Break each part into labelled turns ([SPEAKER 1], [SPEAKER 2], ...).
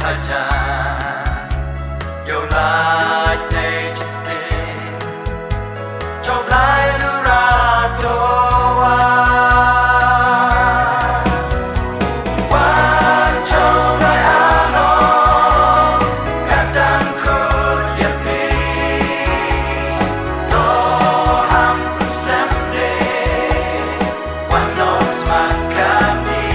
[SPEAKER 1] saja Yolah nejte Coblai luratoa Wan coblai along Kadang kut yepi Doham semde Wanos makami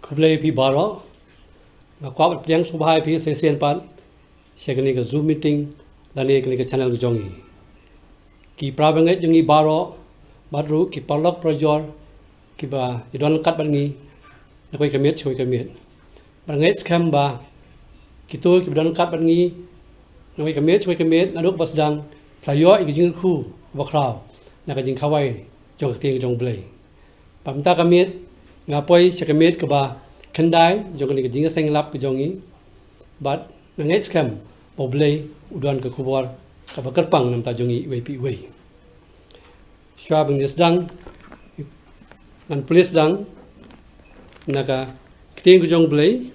[SPEAKER 2] Kublai pi baro, na kuat yang subhai pi sesian pan, sekali ke Zoom meeting, lani kali ke channel jongi. Ki prabanget jongi baro, baru ki palok projor, ki ba idon kat bangi, na koi kamiet choi kamiet. Banget scam ba, kita ki idon kat bangi, na koi kamiet choi kamiet, na duk basdang, playo ikijing khu bakraw, na kajing kawai jong tiang jong blai. Pamta kamiet ngapoy sa kamit ka ba kanday jong ni kajing sang lap ka jongi but nangai scam poblay udon ka kubor ka ba kerpang nam ta jongi we pi we shwa bang dang man police dang naka kiting ka jong blay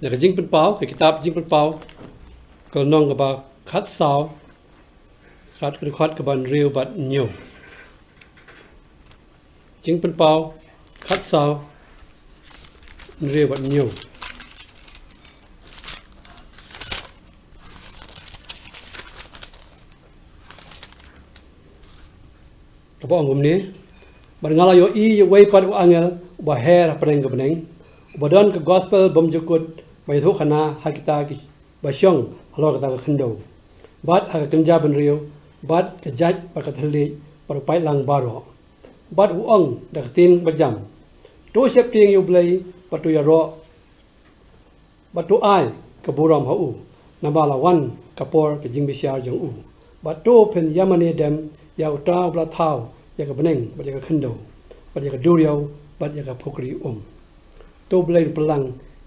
[SPEAKER 2] naka jing pen pau ka kitab jing pen pau ka nong ka ba khat saw khat ka ban real but new jing pen pau khát sao rêu bận nhiều các bạn hôm nay bạn ngala yo i way par angel ba hair apreng gabneng badan ka gospel bomjukut bai tho khana hakita ki ba shong halo ka ta khindo bat ha kanja ban rêu bat ka jaj par ka thali par pai lang baro bat uang dak tin bajam to sep ting yu blai patu ya ro batu ai ka buram ha u nambala wan kapor ka jingbisiar jong u batu pen yamane dem ya uta bla thau ya ka beneng ba ya ka khindo ba ya ka duriao บัดยากพกรีตัวเบลย์พลัง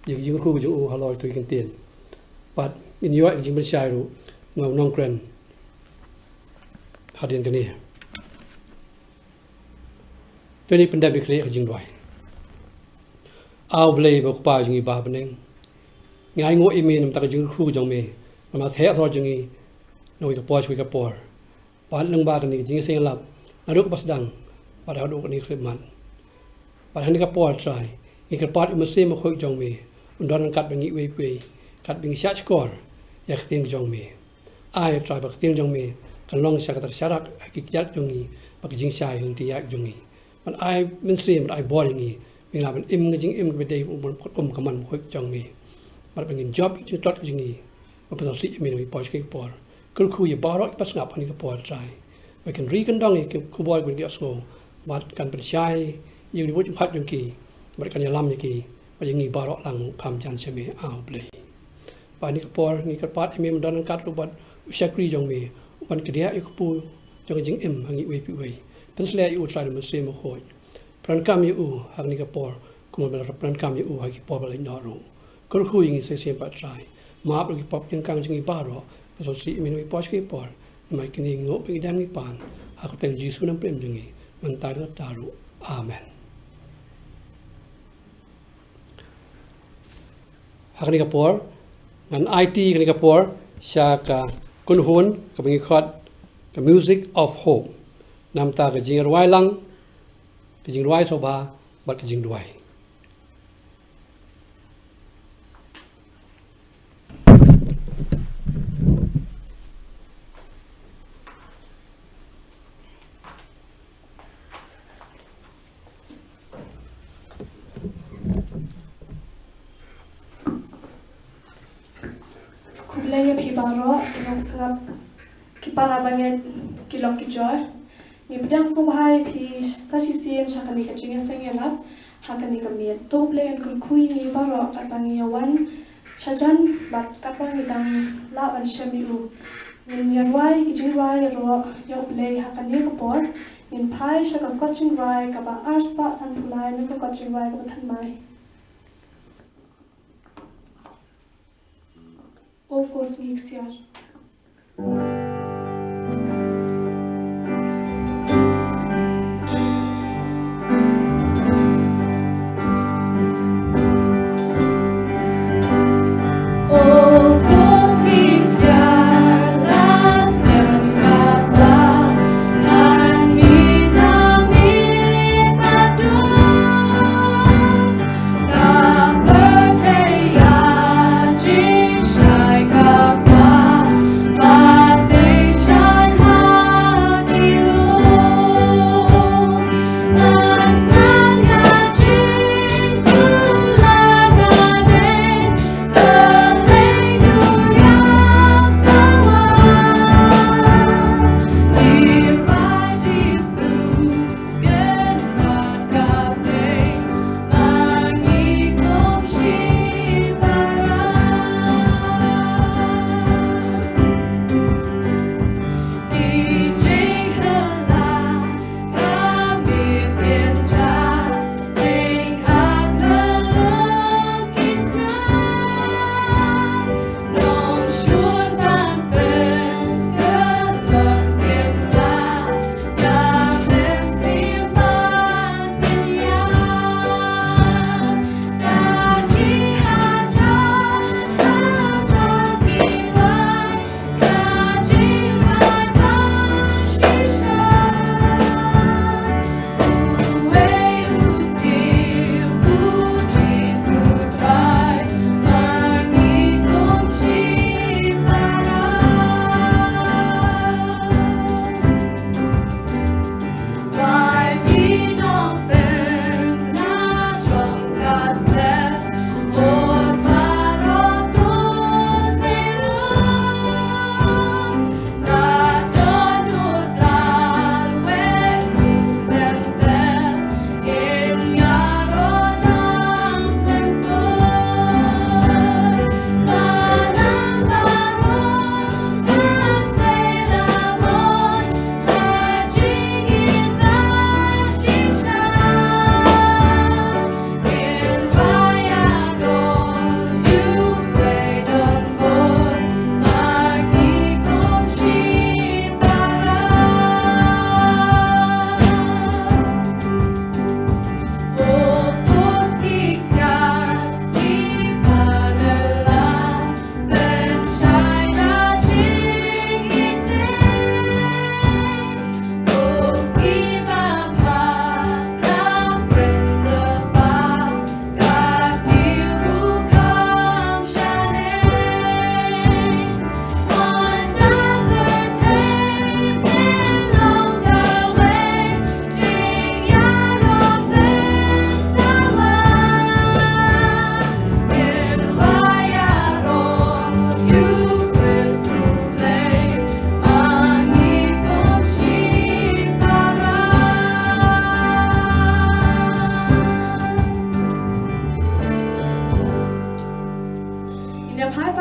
[SPEAKER 2] อย่างยิงครูจงอูฮาลอยตัวกันเตียนปัดอินย้อยยิงเป็นชายรู้เงาน้องเกรนหาเดียนกันนี่ตัวนี้เป็นได้ไปเคลียร์ยิงด้วยเอาเบลย์บอกป่าจงอีบาเป็นเองง่ายงัวอีเมนมันตะยิงครูจงเมมันมาเทะรอจงอีน้อยกับปอช่วยกับปอปัดลงบากันนี่ยิงเสียงหลับนรุกปัสดังปัดเอาดูกันนี่คลิปมันปัดหันกับปอใจอีกปัดอิมเซมคุยจงเมอุนดอนกัดเป็นงี้เว่ยกัดเป็นชัดสกอร์อยากตีนจงเมไอ้ทรายบักตีนจงเมกันลองชักตักชารักกิจยัดจงงี้บักจิงชายหึงที่ยักจงงี้มันไอ้มันเสียมันไอ้บอลอย่างงี้เวลามันก็จิงก็ไปได้บนกลมกับมันคุยจงเมมันเป็นเงินจ็อบจุดตัดจงงี้มันเป็นสิ่งมีหน่วยปอยสกิปอร์ก็คุยบาร์ปัสงับอันนี้ก็ปอร์ใจไปกันรีกันดังอีกคูบอยเป็นเกี่ยวกับโซ่บัดกันเป็นชายอยู่ในวุฒิพัฒน์จงกี้บัดกันยาลำอย่างกี้ไปยังงี้บาร์หลังคำจันเชมีเอาเลยป่านนี้ก็ปอร์นี่ก็ปัดเอเมมันดอนกัดรูบัดอุชกรีจงมีวันกระเดียอีกปูจงจิงหางงี้เวปีเวเป็นเสียอยู่ใจมันเสียมาโหยพรันกามอยู่หางนี้ก็ปอร์กุมันเป็นพรันกามอยู่หางกี้ปอร์เป็นนอรูก็คุยอย่างงี้เสียปัดใจมาปลุกปอบยังกลางจิงบาร์เป็นสิ่งมีหน่วยปอยสกิปอร์ไม่กินงี้งบไปได้ไม่ปานหากแต่งจีสุน้ำเปรี้ยมจงงี้มันตายแล้วตารุอาเมนหากนี่กับปอร์งานไอทีกันนี่กับปอร์ชากับคุณหุ่นกับมีคอร์ดกับ Music of Hope นำตากับจิงรวยลังกับจิงรวยโซบาบัดกับจิงรวย
[SPEAKER 3] Kublaya pibaro kinasngap kiparabanget kilok kijoy ni pedang sobhai pi sasisien shakani ka jinga sengelap hakani ka mi toblen kurkui ni baro katbangi yawan chajan bat katbangi dang la ban shamiu nin yarwai kijingwai ro yoble hakani ka por nin pai shaka kochingwai ka ba arspa sanpulai nin ka kochingwai ka thanmai Okos Mixiar.
[SPEAKER 4] Ka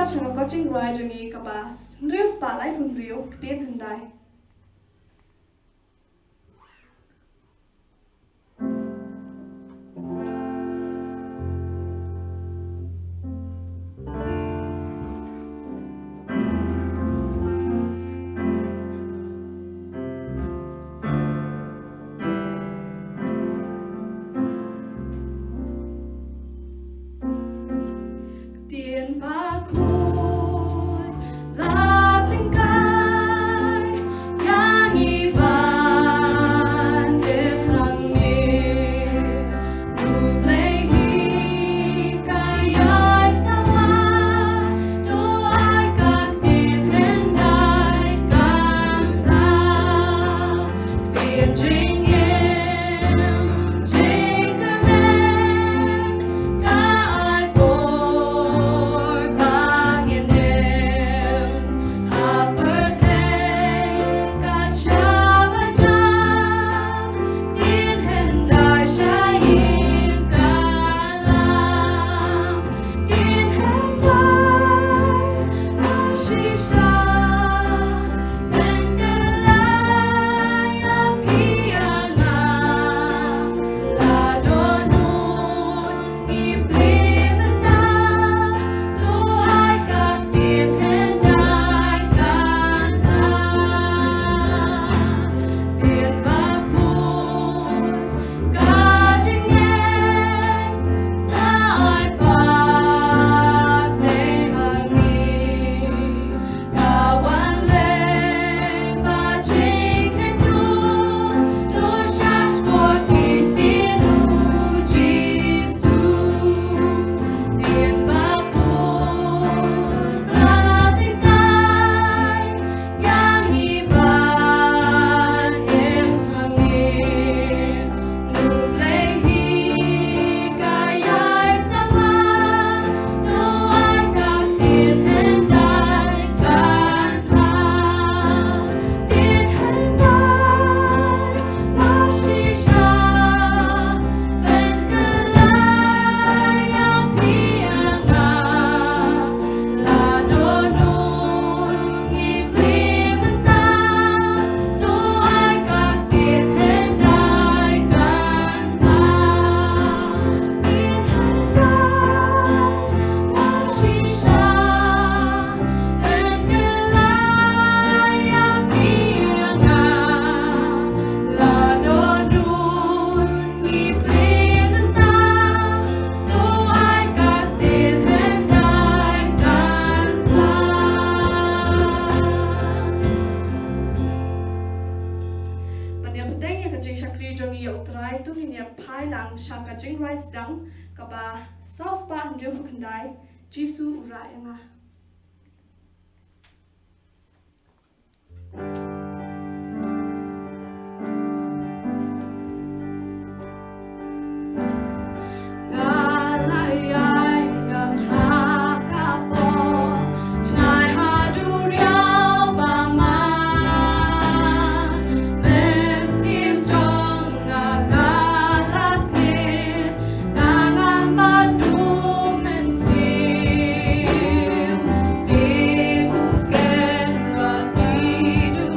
[SPEAKER 3] pa chang ko ching rai jongi ka ba rio spa lai phun rio tien handai tiền ba khôi là tình cai nhà nghi bàn đêm hàng nghề đủ lấy hi cái ai sao mà tu ai các tiền hen đại càng ra tiền trình em trình cơ men cả ai bồi ba nghìn em hà bờ thế cả cha và cha tiền hen đại trái im cả làm tiền hen đại nó chỉ sa bên cái lai áp hi ngà là đôi nút nhịp tim ta tu ai các tiền hen đại càng ra tiền ba khôi cả chính em ta ai ba để hàng nghi cả quan lên ba chính hen tu chắc có tiền tiền Giêsu tiền ba khôi là tình cai nhà nghi bàn em hàng nghìn nụ lấy hi cái ai sao mà tu ai các tiền hen đại càng ra tiền hen đại nó chỉ sa bên cái lai áp hi là đôi nút nhịp tim ta tu ai các tiền hen đại càng ra tiền hen đại nó chỉ sa bên cái lai áp hi là đôi nút nhịp tim ta tu ai các tiền hen đại càng ra Bania pedeng ya kajing shakri jongi ya utrai tu hinya pai lang shaka jing rice dang kaba sauce pa hanjo kendai Jisu ura nga Galai ai ngam ha ka po Chnai ha du riao ba ma Ben sim jong nga galat ke Nga ngam ba du men sim Di u ken ra di du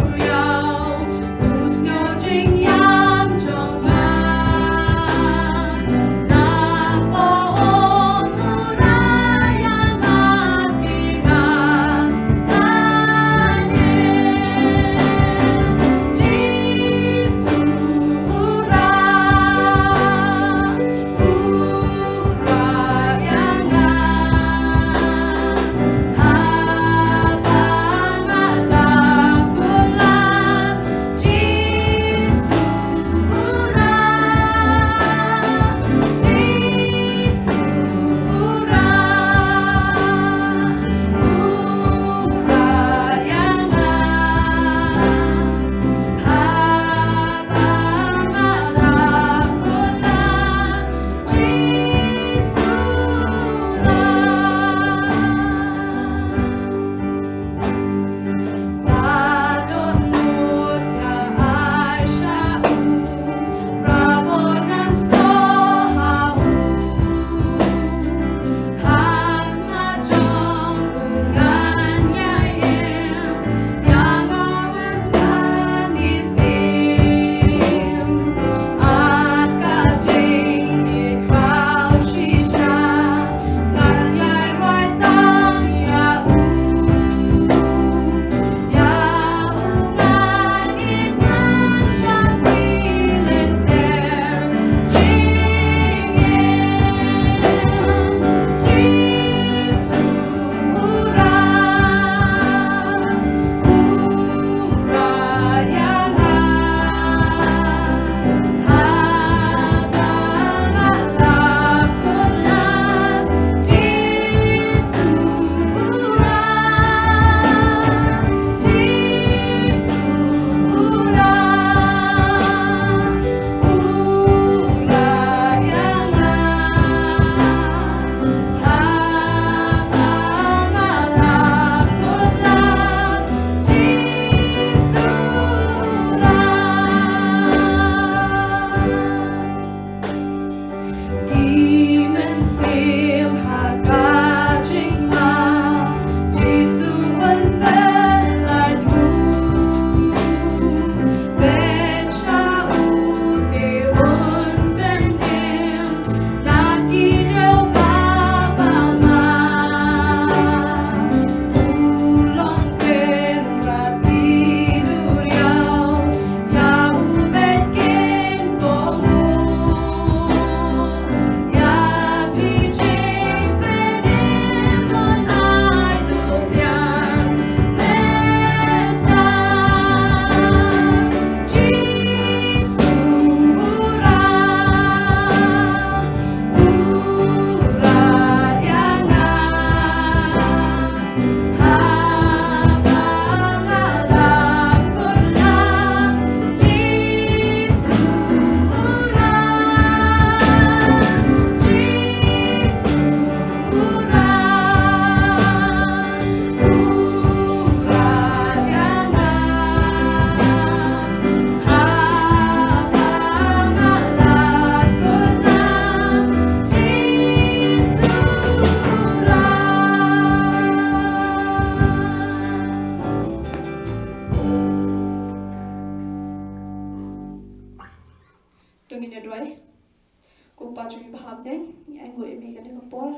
[SPEAKER 3] hab deng ni ai ngoi mi kan ko por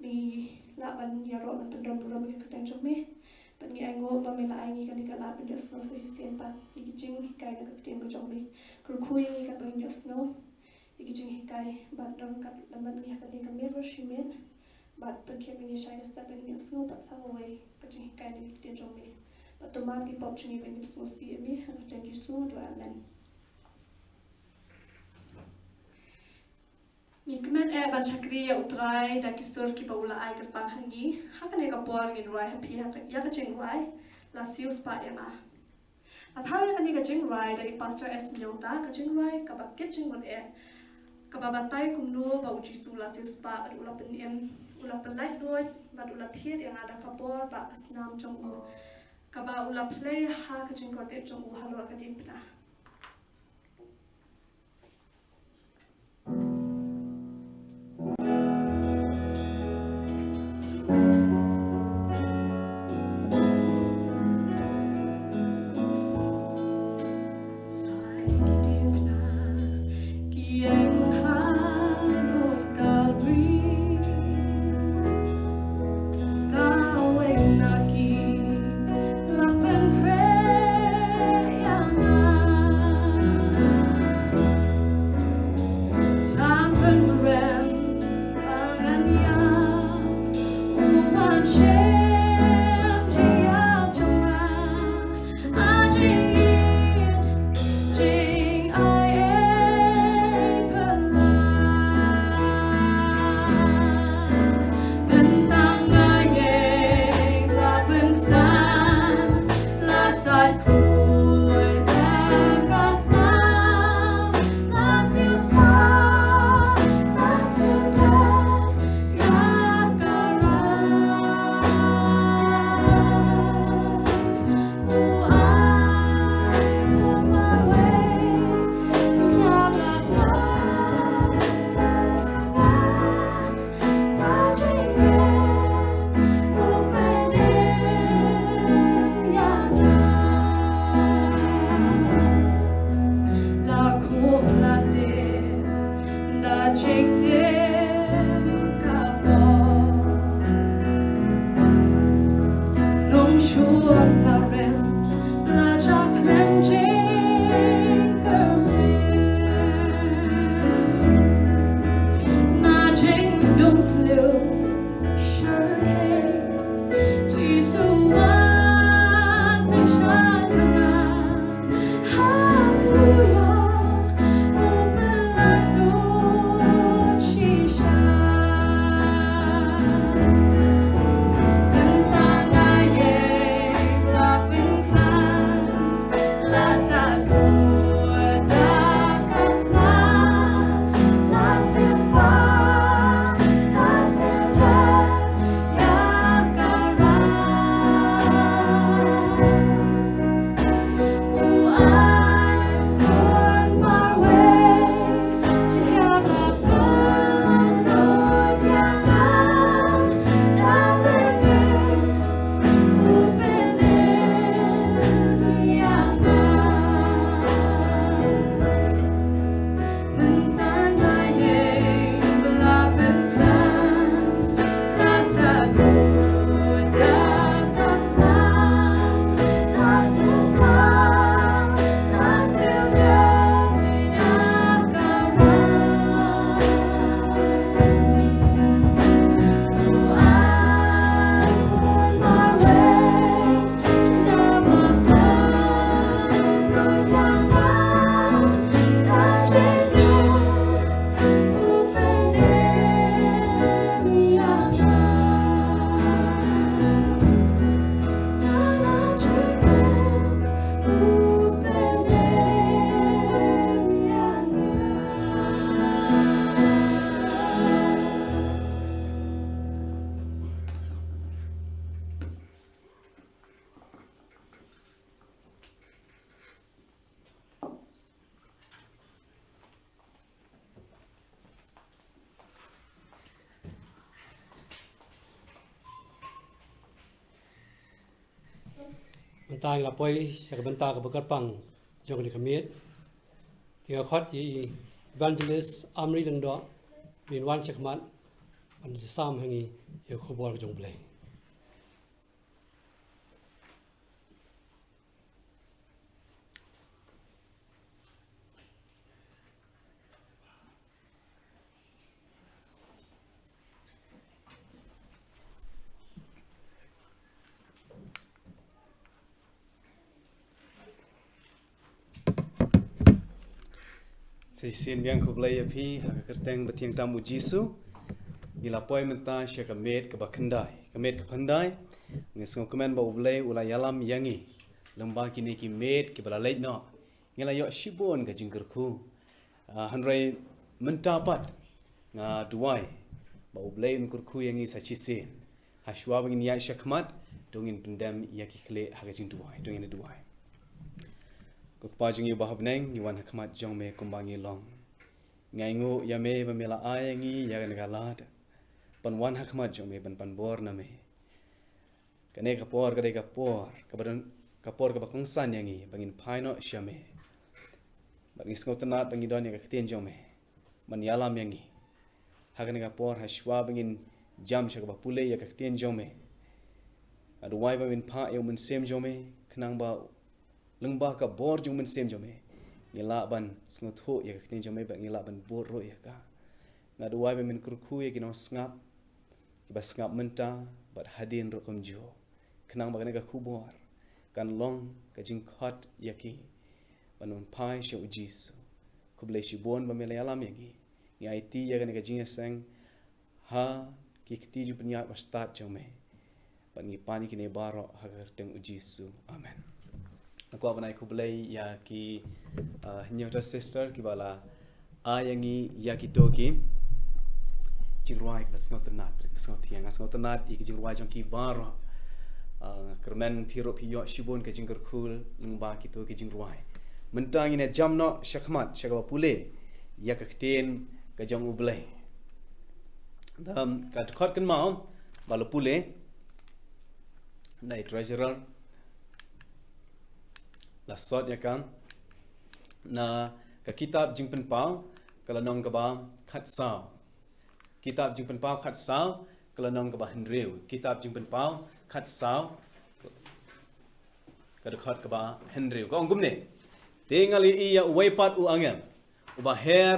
[SPEAKER 3] mi la ban ya ro ban dom dom mi ka teng chok mi ban ni ai ngo ba mi la ai ni kan ka la ban just no se sien pa ni ki jing kai na ka teng ko chok mi kur khui ni ka ban just no ni ki jing kai ban dom ka ban ni ka ni ka mi ro shi men ban ban ke mi ni shai sta ban ni sno ban sa away ka jing kai ni ka teng chok mi but to man ki pop chini ban ni sno si mi ha teng ji su do amen. Ni kemen ban chakri ya utrai da kisur ki baula ai kat pang hangi ha kan ka por ngin rai ha phi ha ya ka ching rai la sius pa ya ma la thaw ya kan ka ching rai da pastor S Nyota ka ching rai ka ba ke ching mon e ka ba tai kum no ba uji su la sius pa ula pen em ula pen lai loi ba ula thiet ya da ka por ba asnam chong ka ba ula play ha ka ching ko te chong u halor ka dim na
[SPEAKER 2] Mentang la poi sak benta ka bakat pang jong ni kamiet. Tiga khot yi evangelist Amri Lengdo bin wan sekmat an sam hangi ye khubor jong play
[SPEAKER 4] Sesian biang kublai api hak kerteng betiang tamu Jisu gila poi menta sya kamet ke bakandai ngesong kemen ba ublai ula yalam yangi lembang kini ki met ke bala leit no ngila yo shibon ka jingkerku hanrai menta pat nga duai ba ublai unkurku yangi sachisin hashwa bangin ya syakmat dongin pendam yaki khle hak jing dongin duai Kukpajungi bahabneng iwan hakmat jong me kumbangi long. Ngaingu ya me bamela ayangi ya galad. Panwan hakmat jong me ban bor na me. Kane kapor kabadan kapor kabakungsan yangi bangin paino syame. Bangis ngotenat bangidon ya kakten jong me. Man yalam yangi. Hakane kapor hashwa bangin jam syakaba pule ya kakten jong me. Aduwai bangin pa yo mun sem jong me kenang ba lengba ka bor jung men sem jome ngila ban sngatho ya kni jome ba ngila ban bor ro ya ka ngaduai be men kurku ya kino ngap ba ngap menta bat hadin ro komjo kenang ba ka kubor kan long ka jing khat ya ki ban pai sho jisu kuble shi bon ba mele alam ya gi ngai ti ya ka jing sang ha ki kti ju pnya ba start jome ban ngi pani kini baro ha ka teng jisu amen. Aku abanai kublai ya ki nyota sister ki bala ayangi ya ki toki jingruai ki basngot tenat basngot tiang basngot tenat ik jingruai jong ki bar kermen piro piyo shibon ke jingkerkul lengba ki toki jingruai mentang ine jamno syakmat syakaba pule ya ka kten ka jong ublai dam ka khot kan mau balo pule nai treasurer la sot ya kan na ka kitab jingpen pau kala nong ka ba khat sao kitab jingpen pau khat sao kala nong ka ba hendreu kitab jingpen pau khat sao ka khat ka ba hendreu ka ongum ne tingali iya wepat u angel uba her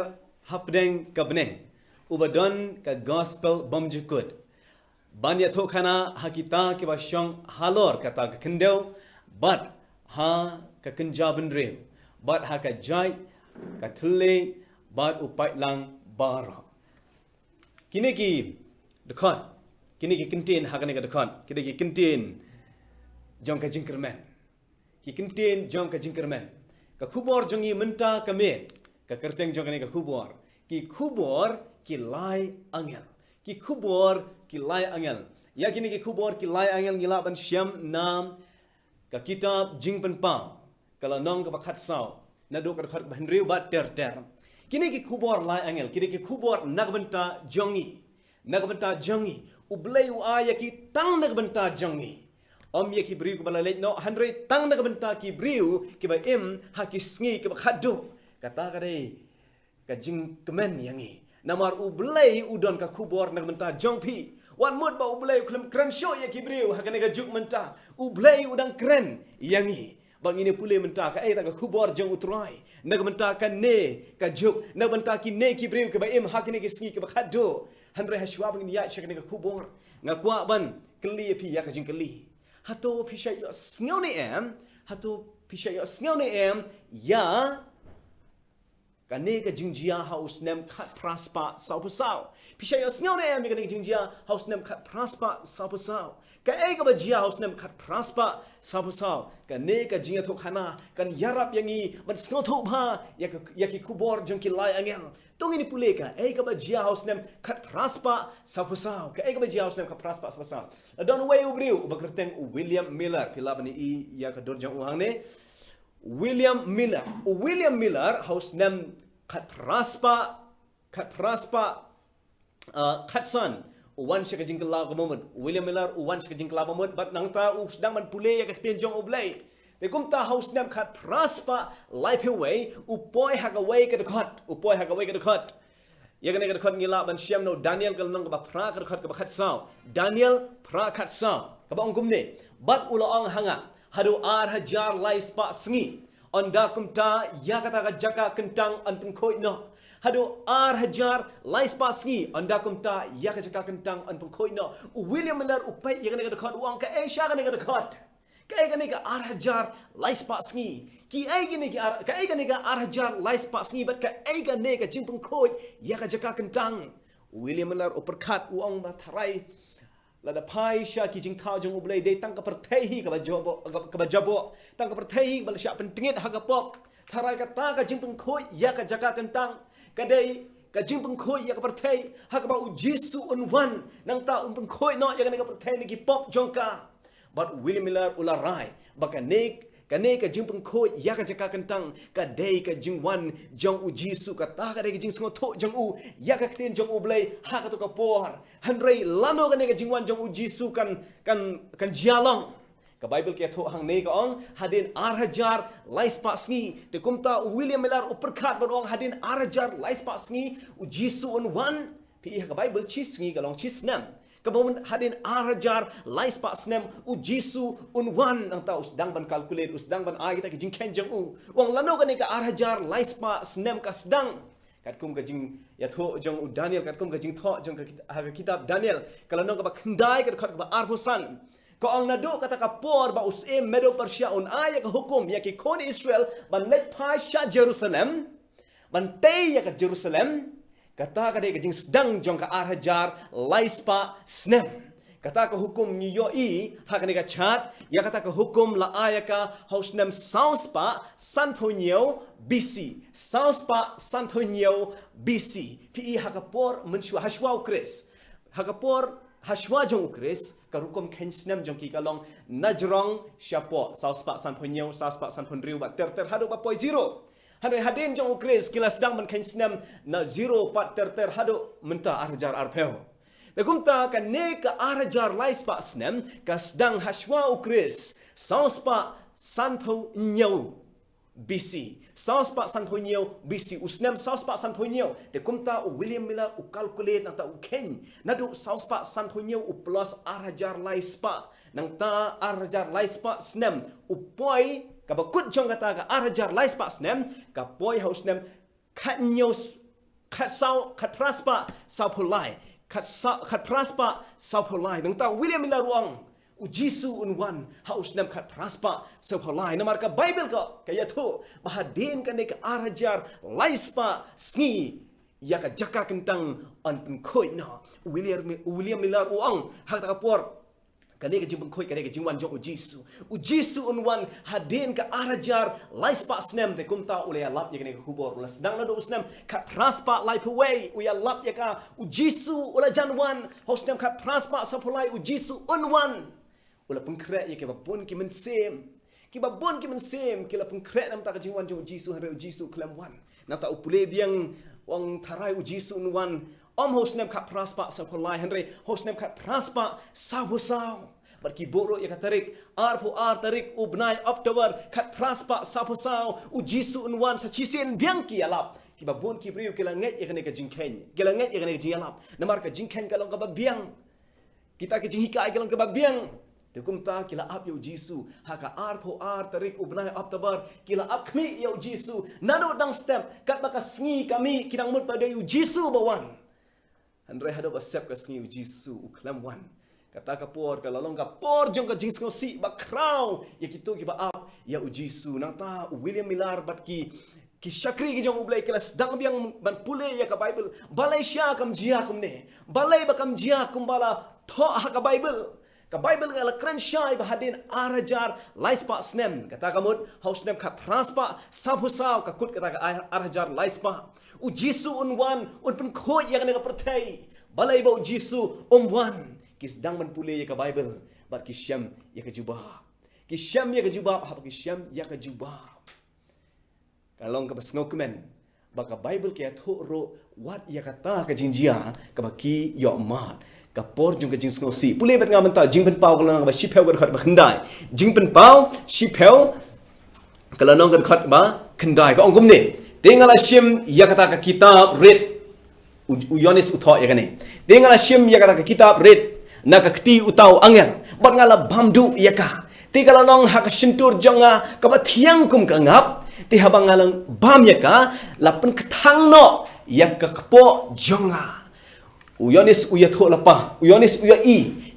[SPEAKER 4] hapdeng ka bneng uba don ka gospel bomjukut banya thokana hakita ke ba shong halor kata ka kendeu but ha ka kenjaban rew bat ha ka jai ka thule bat upai lang bara kini ki dekat kini ki kentin ha ka dekat kini ki kentin jong ka jingkermen ki kentin jong ka jingkermen ka khubor jongi menta ka me ka kerteng jong ka khubor ki lai angel ki khubor ki lai angel ya kini ki khubor ki lai angel ngila ban syam nam ka kitab jingpen pau kala nong ka bakhat sao na do ka khat ban riu bat ter kini ki khubor lai angel kini ki khubor nagbenta jongi ublei u aya ki tang nagbenta jongi om ye ki briu ka bala le no 100 tang nagbenta ki briu ki ba im ha ki sngi ki bakhat do kata ka dei ka jing kemen yangi namar ublei udon ka khubor nagbenta jongpi wan mut ba ublei klem kren show ye ki briu ha ka ne ka juk menta ublei udang kren yangi bang ini pule menta ka ta ka khubor jong utrai nag menta ka ne ka juk nag menta ki ne ki breu ke ba im hakine ki sngi ke ba khado hanre hashwa bang ni ya shak ne ka khubor nga kwa ban kli pi ya ka jing kli hato pi shay sngo ne em ya ka ne ka jingjia house nem khat prosper sau pusau pi shay sngo ne em ka ne jingjia house nem khat prosper sau pusau ka ai ka ba jia house nem khat prosper sau pusau ka ne ka jinga thok khana kan yarap yangi ban sngo tho bha ya ki kubor jong ki lai angel tong ini pule ka ai ka ba jia house nem khat prosper sau pusau ka ai ka ba jia house nem khat prosper sau pusau don way ubriu ba kerteng William Miller pila bani i ya ka dor jong uhang ne William Miller house nem khat prosper khatsan uwan shaka jingkala ko moment William Miller uwan shaka jingkala moment but nang ta u sedang man pule ya ka penjong oblay te kumta house nem khat prosper life away upoy hak away ka dekat ya kan dekat ngila ban siam no Daniel kalau nang ka pra ka khat sao Daniel pra khat sao ka ba ongkum ne bat ula ong hanga hadu ar hajar lai spa sngi onda kumta ya kata ka jaka kentang an pun khoi no hadu ar hajar lai spa sngi onda kumta ya ka jaka kentang an pun khoi no William Miller upai ya kan dekat uang ka Asia kan dekat Kaya ka ar hajar lai spa sngi ki ai ka ar hajar lai spa sngi bat ka ai ka jing pung khoi ya ka jaka kentang William Miller uperkat uang ba tharai lada pai sha ki jing thau jong ublei dei tang ka perthei ka ba jabo tang ka perthei bal sha pentingit ha ka pop tharai ka ta ka jing pung khoi ya ka jaka kentang ka dei ka jing pung khoi ya ka perthei ha ka ba u Jesu unwan nang ta pung khoi no ya ka perthei ni ki pop jong ka But William Miller ularai baka ka jing pung khoi ya ka jaka kentang ka dei ka jing wan jong u Jesu ka ta ka dei ka jing sngo tho jong u ya ka tin jong u blei ha ka to ka por hanrei lano ka jing wan jong u Jesu kan jialong ka Bible ke tho hang nei ka ong hadin ar hajar lai spa sngi te kumta William Miller uperkat ba ong hadin ar hajar lai spa sngi u Jesu un wan pi ka Bible chi sngi ka long chi snam Kemudian hadin ar hajar lai spa snem u Jesu unwan ang ta usdang ban calculate usdang ban ai kita ki jing ken jang u wang lano ka ni ka ar hajar lai spa snem ka sedang kat kum ka jing ya tho jong u Daniel kat kum ka jing tho jong ka kitab Daniel kalau no ka ba khandai ka khat ka ba ar pusan ko ang nado kata ka por ba usem Medo Persia un ay ka hukum ya ki kon Israel ban let pasha Jerusalem ban tay ya ka Jerusalem Kata ka dei ka jing sedang jong ka ar hajar lai spa snem. Kata ka hukum ni yo i ha ka ni ka chat ya kata ka hukum la aya ka haus nem saus pa san phonyo BC. Saus pa san phonyo BC. Pi ha ka por menshwa hashwa ukris. Ha ka por hashwa jong ukris ka hukum ken snem jong ki ka long najrong syapo saus pa san phonyo saus pa san phonriu ba ter hadu ba poi zero. Hadin jong ukris kila sedang men kain senam na zero pat ter hadu menta arjar arpeo. Nakumta ka ne ka arjar lai spa senam ka sedang hashwa ukris saus pa sanpo nyau BC. Saus pa sanpo nyau BC usnam saus pa sanpo nyau. Nakumta William Miller u calculate nang ta u ken nadu saus pa sanpo nyau u plus arjar lai spa nang ta arjar lai spa senam u poi Kabakut jong kata ka ar hajar lai spa snem ka poi haus nem khat nyos khat sau khat praspa sau polai khat praspa sau polai nang ta William Miller ruang u Jesu unwan haus nem khat praspa sau polai namar ka Bible ka kaya thu bahadin ka ne ka ar hajar lai spa sngi ya ka jaka kentang an pun khoi na William Miller ruang hak ta ka por Kani ka jing bengkoi kani ka jing wan jong u Jesu unwan hadin ka arajar lai spa snem te kumta ule lap ya kani ka hubor ula sedang na do usnem ka praspa lai puwei u ya lap ya ka u Jesu ula janwan hosnem ka praspa sa pulai u Jesu unwan ula pengkre ya ke babun ki mensem ki babun ki mensem ki la pengkre nam ta ka jing wan jong u Jesu hare u Jesu klem wan na ta upule biang wang tarai u Jesu unwan hosnem kat praspa sa polai henry hosnem kat praspa sa busau barki boro ya katarik arpo tarik ubnai Oktober kat praspa sa busau u Jesu unwan sa chisen biangki alap ki babun ki priu kila nget ya kane ka jingken kila nget ya kane ka jingalap namar ka jingken kalong ka babiang kita ka jinghikai kalong ka babiang Dekum ta kila ap ya Jesu haka arpo tarik ubnai Oktober kila ap kmi ya Jesu nano dang step kat baka sngi kami kidang mut pada ya Jesu bawan Andrai hado basep ka sngi Jesu uklam wan. Kata ka por ka lalong ka por jong ka jing si ba kraw ya kitu ki ba ap ya Jesu nang ta William Miller bat ki syakri ki jong ublai kelas dang biang ban pule ya ka Bible balai sya kam jia kum ne balai ba kam jia kum bala tho ha ka Bible ka Bible ka la kran syai ba hadin arajar laispa snem kata kamut haus nem ka praspa sabusau ka kut kata ka arajar laispa u Jesu unwan un pen khoi yang ne ka perthai balai ba u Jesu umwan kis dang man pule ya ka Bible bat ki syam ya ka jubah ki syam ya ka jubah ha ki syam ya ka jubah kalong ka basngau kemen baka Bible ke tho ro wat ya kata ka jinjia ka baki yo mat kapor jung ka jing sngo si pule bet ngam ta jing pen pau kala ba shipel ka khat ba khandai jing pen pau shipel kala nong ka khat ba khandai ka ongum ne tengala shim ya kata ka kitab red Yohanes utho ya kane tengala shim ya kata kitab red na ka kti utau angel bat ngala bamdu ya ka te kala nong ha ka shintur jonga ka ba thiang kum ka ngap te habang ngalang bam ya ka lapen kthang no ya ka kpo jonga Yohanes uya tho lapa Yohanes uya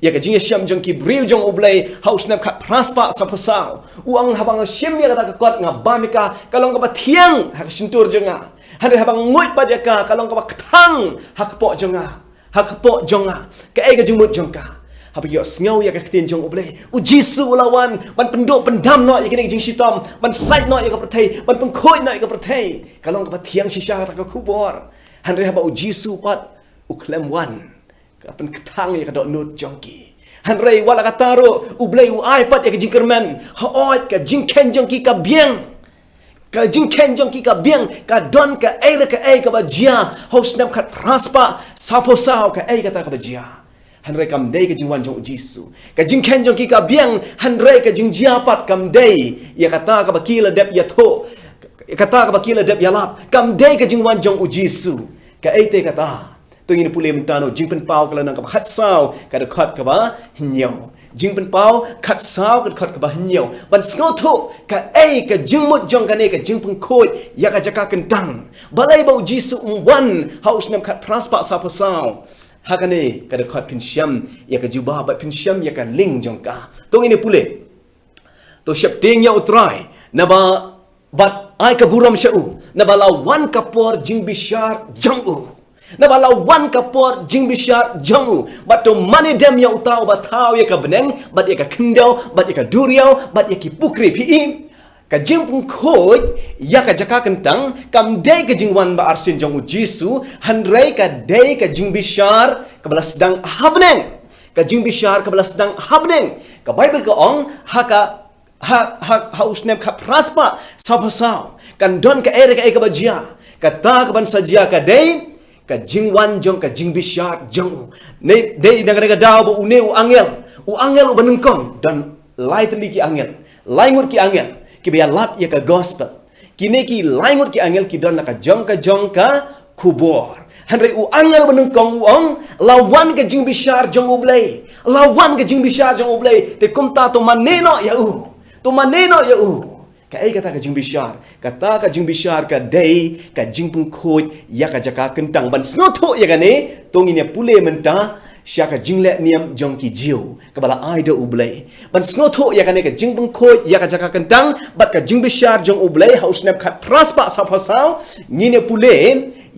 [SPEAKER 4] ya ka jing sham jong ki briu jong oblay haus na khat praspa sa pasau uang habang shim ya kata ka kot nga bam ka kalong ka ba thiang ha ka shintur jonga Hari habang ngoy pa dia ka kalong ka bakthang hakpo jonga ka ai ka jumut jongka habi yo sngaw ya ka tin jong oble u jisu lawan ban pendok pendam no ya kini jing sitom ban sait no ya ka prathai ban pengkhoi no ya ka prathai kalong ka thiang shisha ta ka kubor hari haba u jisu pat u klem wan ka pen kthang ya ka dok nut jongki hari wala ka taro oble u ai pat ya ka jingkerman ha oi ka jingken jongki ka biang ka jingken jong ki ka biang ka don ka ai ka bajia host nam khat praspa sapo sao ka ai ka ta ka bajia hanre kam dei ka jingwan jong jisu ka jingken jong ki ka biang hanre ka jingjia pat kam dei ya kata ka bakila dep ya tho kata ka bakila dep ya lap kam dei ka jingwan jong jisu ka ai te kata tu ngin pule mentano jingpen pau kala nang ka khat sao ka de khat ka ba nyau jing pen pau khat sao ka ba nyau ban sngo tho ka ai ka jingmut jong ka ne ka jing peng khoi ya ka jaka kentang balai bau jisu wan haus nam khat praspa sa pasau ha ka ne ka de khat pin syam ya ka juba ba pin syam ya ka ling jong ka tong ini pule to syap ting ya utrai na ba bat ai ka buram syau na ba lawan ka por jing bishar jong u na bala wan kapor jing bishar jangu bato mani dem ya utau batau ya ka beneng bat ya ka kendau bat ya ka duriau bat ya ki pukri pi ka jing pung khoi ya ka jaka kentang kam dei ka jing wan ba arsin jangu jisu hanrei ka dei ka jing bishar ka bala sedang habneng ka jing bishar ka bala sedang habneng ka bible ka ong ha usnem ka praspa sabasau kan don ka ere ka bajia ka ta ka ban sajia ka dei ka jingwan jong ka jing bishar jong ne dei daga daw bo une u angel u banengkong dan lightly ki angel laingut ki angel ki be lap ya ka gospel kini ki laingut ki angel ki don ka jong ka kubor hanre u angel banengkong u ong lawan ka jing bishar jong u blai lawan ka jing bishar jong u blai te kumta to maneno ya u ka ai kata ka jing bishar kata ka jing bishar ka dei ka jing pung khoi ya ka jaka kentang ban snotho ya gane tongine pule menta sya ka jing le niam jong ki jiu ka bala ai de ublei ban snotho ya gane ka jing pung khoi ya ka jaka kentang bat ka jing bishar jong ublei haus nap khat praspa sa phasau ngine pule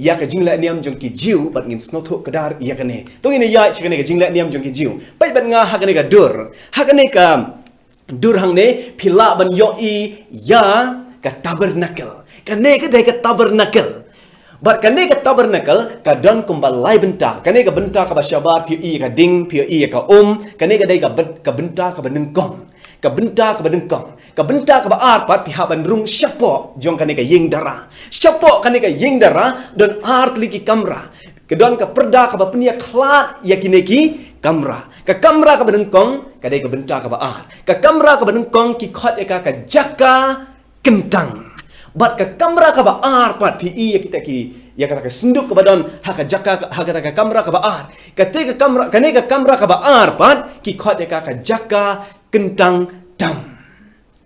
[SPEAKER 4] ya ka jing le niam jong ki jiu bat ngin snotho kadar ya gane tongine ya chikane ka jing le niam jong ki jiu pai bat nga ha gane ka dur ha gane ka durhang ne pila ban yoi ya ka tabernacle kane ka dai ka tabernacle bar kane ka tabernacle ka don kumbalai benta kane ka benta ka bashabar pi ka ding pi ka kane ka dai ka benta ka benengkong ka benta ka ba arpat pi ha ban rung syapo jong kane ka ying dara syapo kane ka ying dara don art liki kamra kedon ka perda ka ba penia klat yakineki kamra ka kamra ka benengkong ka dai ka benta ka baar ka kamra ka benengkong ki khot ka jaka kentang bat ka kamra ka baar pat pi ya kita ki ya kata ka senduk ka badon ha ka jaka ha kata ka kamra ka baar ka te ka kamra ka ne ka kamra ka baar pat ki khot ka jaka kentang dam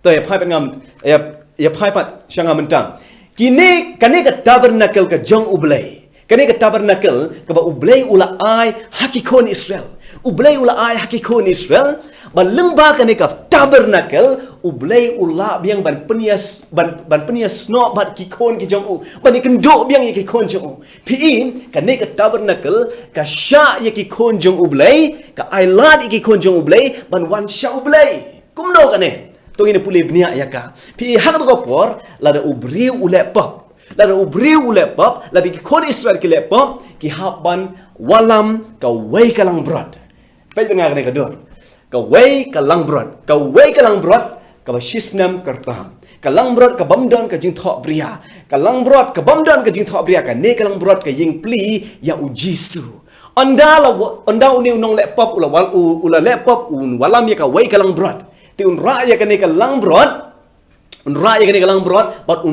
[SPEAKER 4] to ya phai pat ngam ya phai pat shanga mentang kini ka ne ka tabernacle ka jong ublei kani ka tabernacle ka ba ublei ula ai hakikon Israel ublei ula ai hakikon Israel ba lengba kani ka tabernacle ublei ula biang ban penias no bat kikon ki jong u ban kendo biang ki kon jong u pi kani ka tabernacle ka sha ya ki kon jong ublei ka ai lad ki kon jong ublei ban wan sha ublei kumno kane to ine pule bnia ya ka pi hak ko por la da ubri ule pop Lada ubriu lepop, lada ki kon Israel ki lepop, ki haban walam ka wei kalang brod. Pwede nga ka dur. Ka wei kalang brod. Ka wei kalang brod, ka basisnam kartaham. Kalang brod ka bamdan ka jing thok bria. Kalang brod ka bamdan ka jing thok bria ka ne kalang brod ka ying pli ya ujisu. Onda uni unong lepop ula lepop un walam ya ka wei kalang brod. Ti un ra ya ka ne kalang brod. Un ra ya ka ne kalang brod, but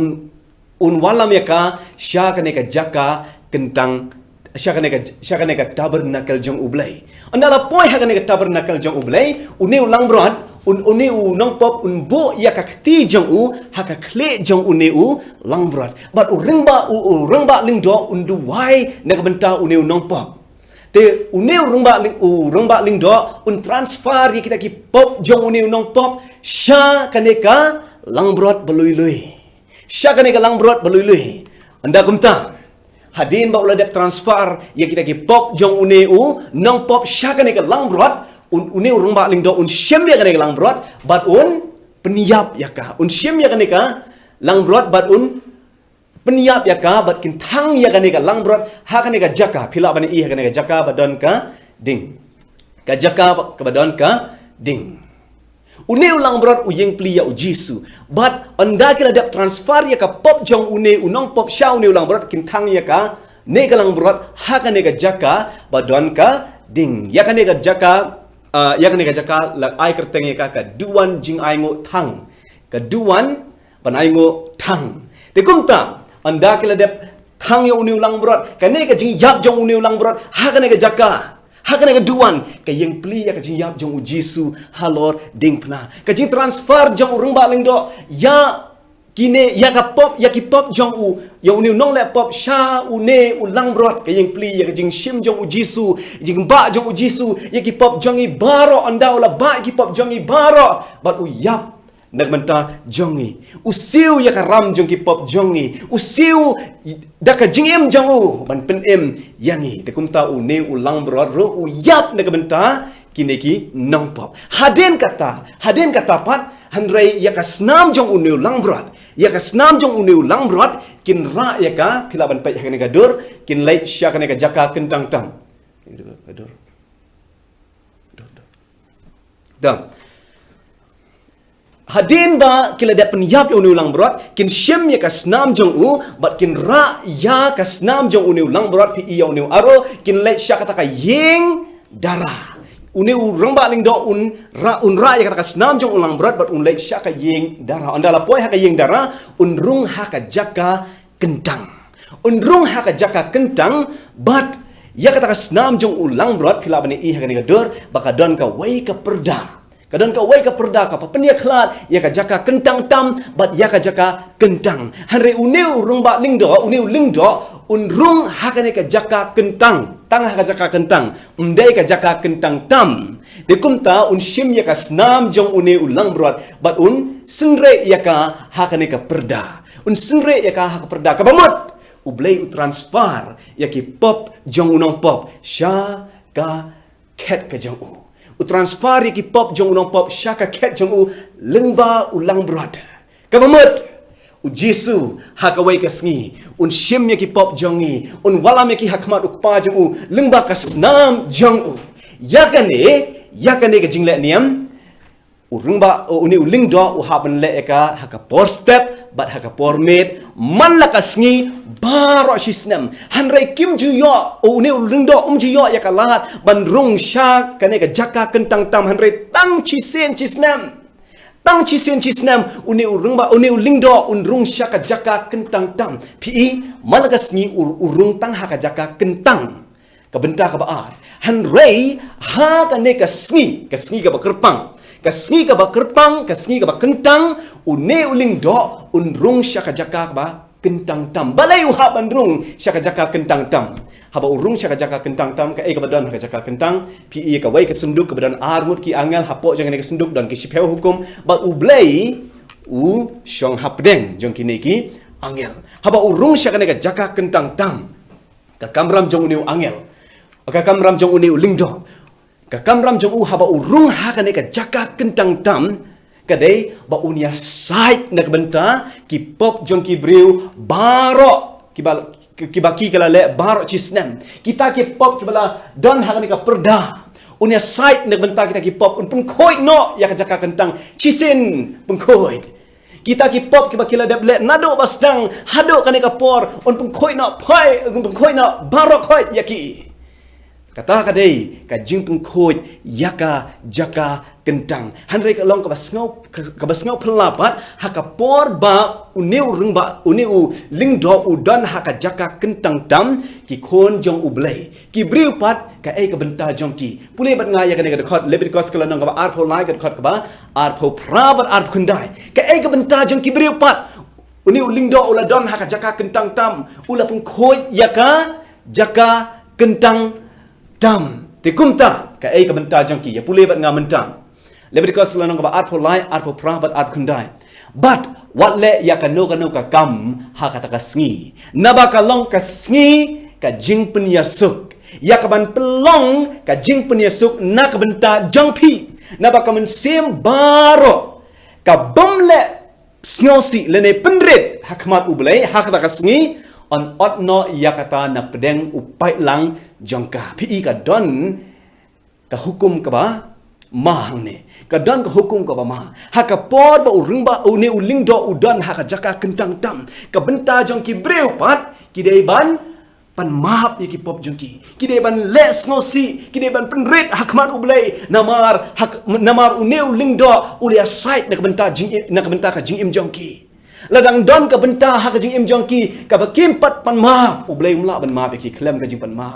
[SPEAKER 4] un walam ya ka sya ka ne ka jaka kentang syaka tabernakel jong ublay. Andala poi hakane tabernakel jong ublay, uneu langbrat, uneu nong pop unbo ya kakti jong u hakakle jong uneu langbrat. But urengba lingdo unduwai nakabenta uneu nong pop. Te uneu rengba lingdo un transfer kita ki pop jong uneu nong pop sya kaneka langbrat belui-lui. Sya kaneka langbrat belui-lui. Anda kumta hadin ba uladap transfer ya kita ki pop jong uneu nong pop sya kaneka langbrat uneu rengba lingdo un syem ya kaneka langbrat bat un peniap yaka un syem ya kaneka langbrat bat un peniap yaka bat kintang ya kaneka langbrat ha kaneka jaka phila bani i ha kaneka jaka badon ka ding ka jaka ka badon ka ding uneu langbrat uyeng pli ya ujisu but anda kila dap transfer ya ka pop jong uneu unong pop sha uneu langbrat kintang ya ka nega langbrat ha kaneka jaka badon ka ding ya kaneka jaka la ai kerteng ya ka duan jing ai ngo thang ka duan ban ai ngo thang te kumta anda kila dep thang ya uneu langbrat kaneka jing yap jong uneu langbrat ha kaneka jaka hakane ka duan ka yang pli ya ka jing yap jong ujisu halor ding pna ka jing transfer jong urung ba lingdo ya kine ya ka pop ya ki pop jong u ya uneu nong le pop sha une ulang brot ka yang pli ya ka jing shim jong ujisu jing ba jong ujisu ya ki pop jong i baro anda ula ba ki pop jong i baro but u yap nagmenta jongi usiu ya ka ram jong ki pop jongi usiu da ka jingem jong u ban pen em yangi te kumta u ne ulang brot ro u yap nagmenta kineki nong pop haden kata pat handrai ya ka snam jong u ne ulang brot ya ka snam jong u ne ulang brot kin ra ya ka phila ban pa ya ka dur kin lai sya ka ne ka jaka kentang tam dur dam hadin ba kila da penyap unu ulang berat kin syem ya ka snam jong u bat kin ra ya ka snam jong unu ulang berat pi ya unu aro kin let sya kata ka yeng dara unu rangba ling do un ra ya kata ka snam jong ulang berat bat un let sya ka yeng dara andala poi ha ka yeng dara un rung ha ka jaka kentang bat ya kata ka snam jong ulang berat kila bani i ha ka ni dur bakadon ka wai ka perda kadon ka wai ka perda ka papenia khlat ya ka jaka kentang tam bat ya ka jaka kentang hanre uneu rungba lingdo unrung hakane ka jaka kentang tang ha ka jaka kentang undai ka jaka kentang tam dekumta un shim ya ka snam jong uneu ulang brot bat un senre ya ka hakane ka perda un senre ya ka ha ka perda ka bamut ublei transfer ya ki pop jong unong pop sha ka ket ka jong u transfer ya ki pop jong unong pop sha ka ket jong u lengba ulang brot ka bamut u Jesu hakawai ka sngi un shim ya ki pop jongi un walam ya ki hakmat ukpa jong u lengba ka snam jong u yakane ka jingle niam urungba uni uling do u haban le ka haka por step bat haka por mate man la ka sngi baro shisnam hanrai kim ju yo uni uling do ju yo ya ka lat ban rung sha kane ka jaka kentang tam hanrai tang chisen chisnam uni urungba uni uling do unrung sha ka jaka kentang tam pi man la ka sngi urung tang haka jaka kentang ka benta ka baar hanrai ha kane ka sngi ka bakerpang kasngi ka ba kerpang kasngi ka ba kentang une uling do unrung syaka jaka ba kentang tam balai uha bandrung syaka jaka kentang tam haba urung syaka jaka kentang tam ka ka badan ka jaka kentang pi ka wai ka senduk ka badan armut ki angal hapo jangan ka senduk dan ki sipeu hukum ba ublai u syong hapdeng jong kineki angel haba urung syaka ka jaka kentang tam ka kamram jong uniu angel ka kamram jong uniu lingdo ka kamram jong u haba urung ha ka ne ka jaka kentang tam kadai ba unia sait na benta ki pop jong ki breu baro ki baki kala le baro chisnam kita ki pop ki bala don ha ka ne ka perda unia sait na benta kita ki pop un pun khoi no ya ka jaka kentang chisin pun khoi kita ki pop ki bakila dab le nado basdang hado ka ne ka por un pun khoi no pai un pun khoi no baro khoi ya ki kata kadai ka jing pengkhoj yaka jaka kentang hanrei ka long ka basngau pelapat haka por ba uneu rung ba uneu lingdo udan haka jaka kentang tam ki khon jong ublei ki briu pat ka ka benta jong ki pule bat nga ya ka ne ka khot Leviticus ka long ka ar pho lai ka khot ka ba ar pho pra bat ar khundai ka benta jong ki briu pat uneu lingdo uladon haka jaka kentang tam ula pengkhoj yaka jaka kentang tam te kumta ka benta jong ki ya pule bat nga mentang Leviticus lanong ka ba at pho lai at pho pra bat at khundai but what le ya ka no ka kam ha ka ta ka sngi naba ka long ka sngi ka jing pen yasuk ya ka ban pelong ka jing pen yasuk na ka benta jong pi naba ka men sem baro ka bom le sngosi le ne penret hakmat ublei ha ka ta ka sngi on otno yakata na pedeng upai lang jongka pi ka don ka hukum ka ba mahang ne ka don ka hukum ka ba ma ha ka por ba urung ba une uling do udan ha ka jaka kentang tam ka benta jongki breu pat ki dei ban pan mahap ye ki pop jongki ki dei ban les ngosi ki dei ban penret hakmat ublei namar une uling do ulia site na ka benta jing na ka benta ka jing im jongki ladang don ka benta ha ka jing im jongki ka bakim pat pan ma ublei umla ban ma be ki klem ka jing pan ma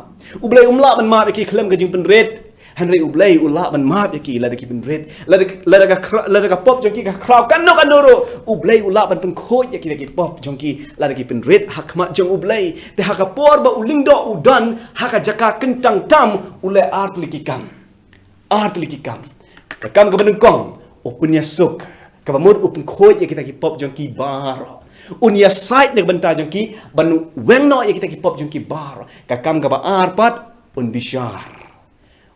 [SPEAKER 4] ublei umla ban ma be ki klem ka jing pen red hanrei ublei ula ban ma be ki lada ki pen red lada ka pop jongki ka kraw kan no kanoro ublei ula ban pen khoj ya ki pop jongki lada ki pen red hakmat jong ublei te ha ka por ba uling do udan ha ka jaka kentang tam ule art likikam ka kam ka benengkong opunya sok ka bamud upun khoj ya kita ki pop jongki baro unya site nek benta jongki ban wengno ya kita ki pop jongki baro ka kam ka ba arpat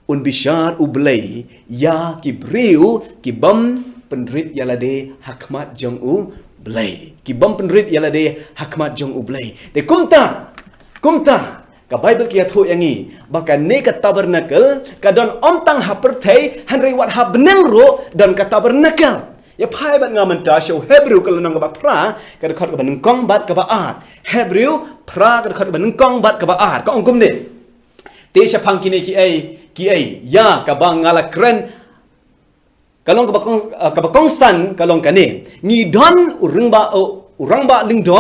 [SPEAKER 4] un bishar ublei ya ki briu ki bam penrit yalade hakmat jong ublei ki bam penrit yalade hakmat jong ublei te kumta ka Bible kia thu yangi baka ne ka tabernacle ka don omtang haperthei hanrei wat ha beneng ro dan ka tabernacle ya pai bat ngaman ta show Hebrew kalau nang ba pra ka khot ka beneng kong bat ka ba art Hebrew pra ka khot beneng kong bat ka ba art ka ongkum ne te sha phang kine ki ai ya ka ba ngala kren kalong ka ba kong san kalong ka ne ni don urang ba ling do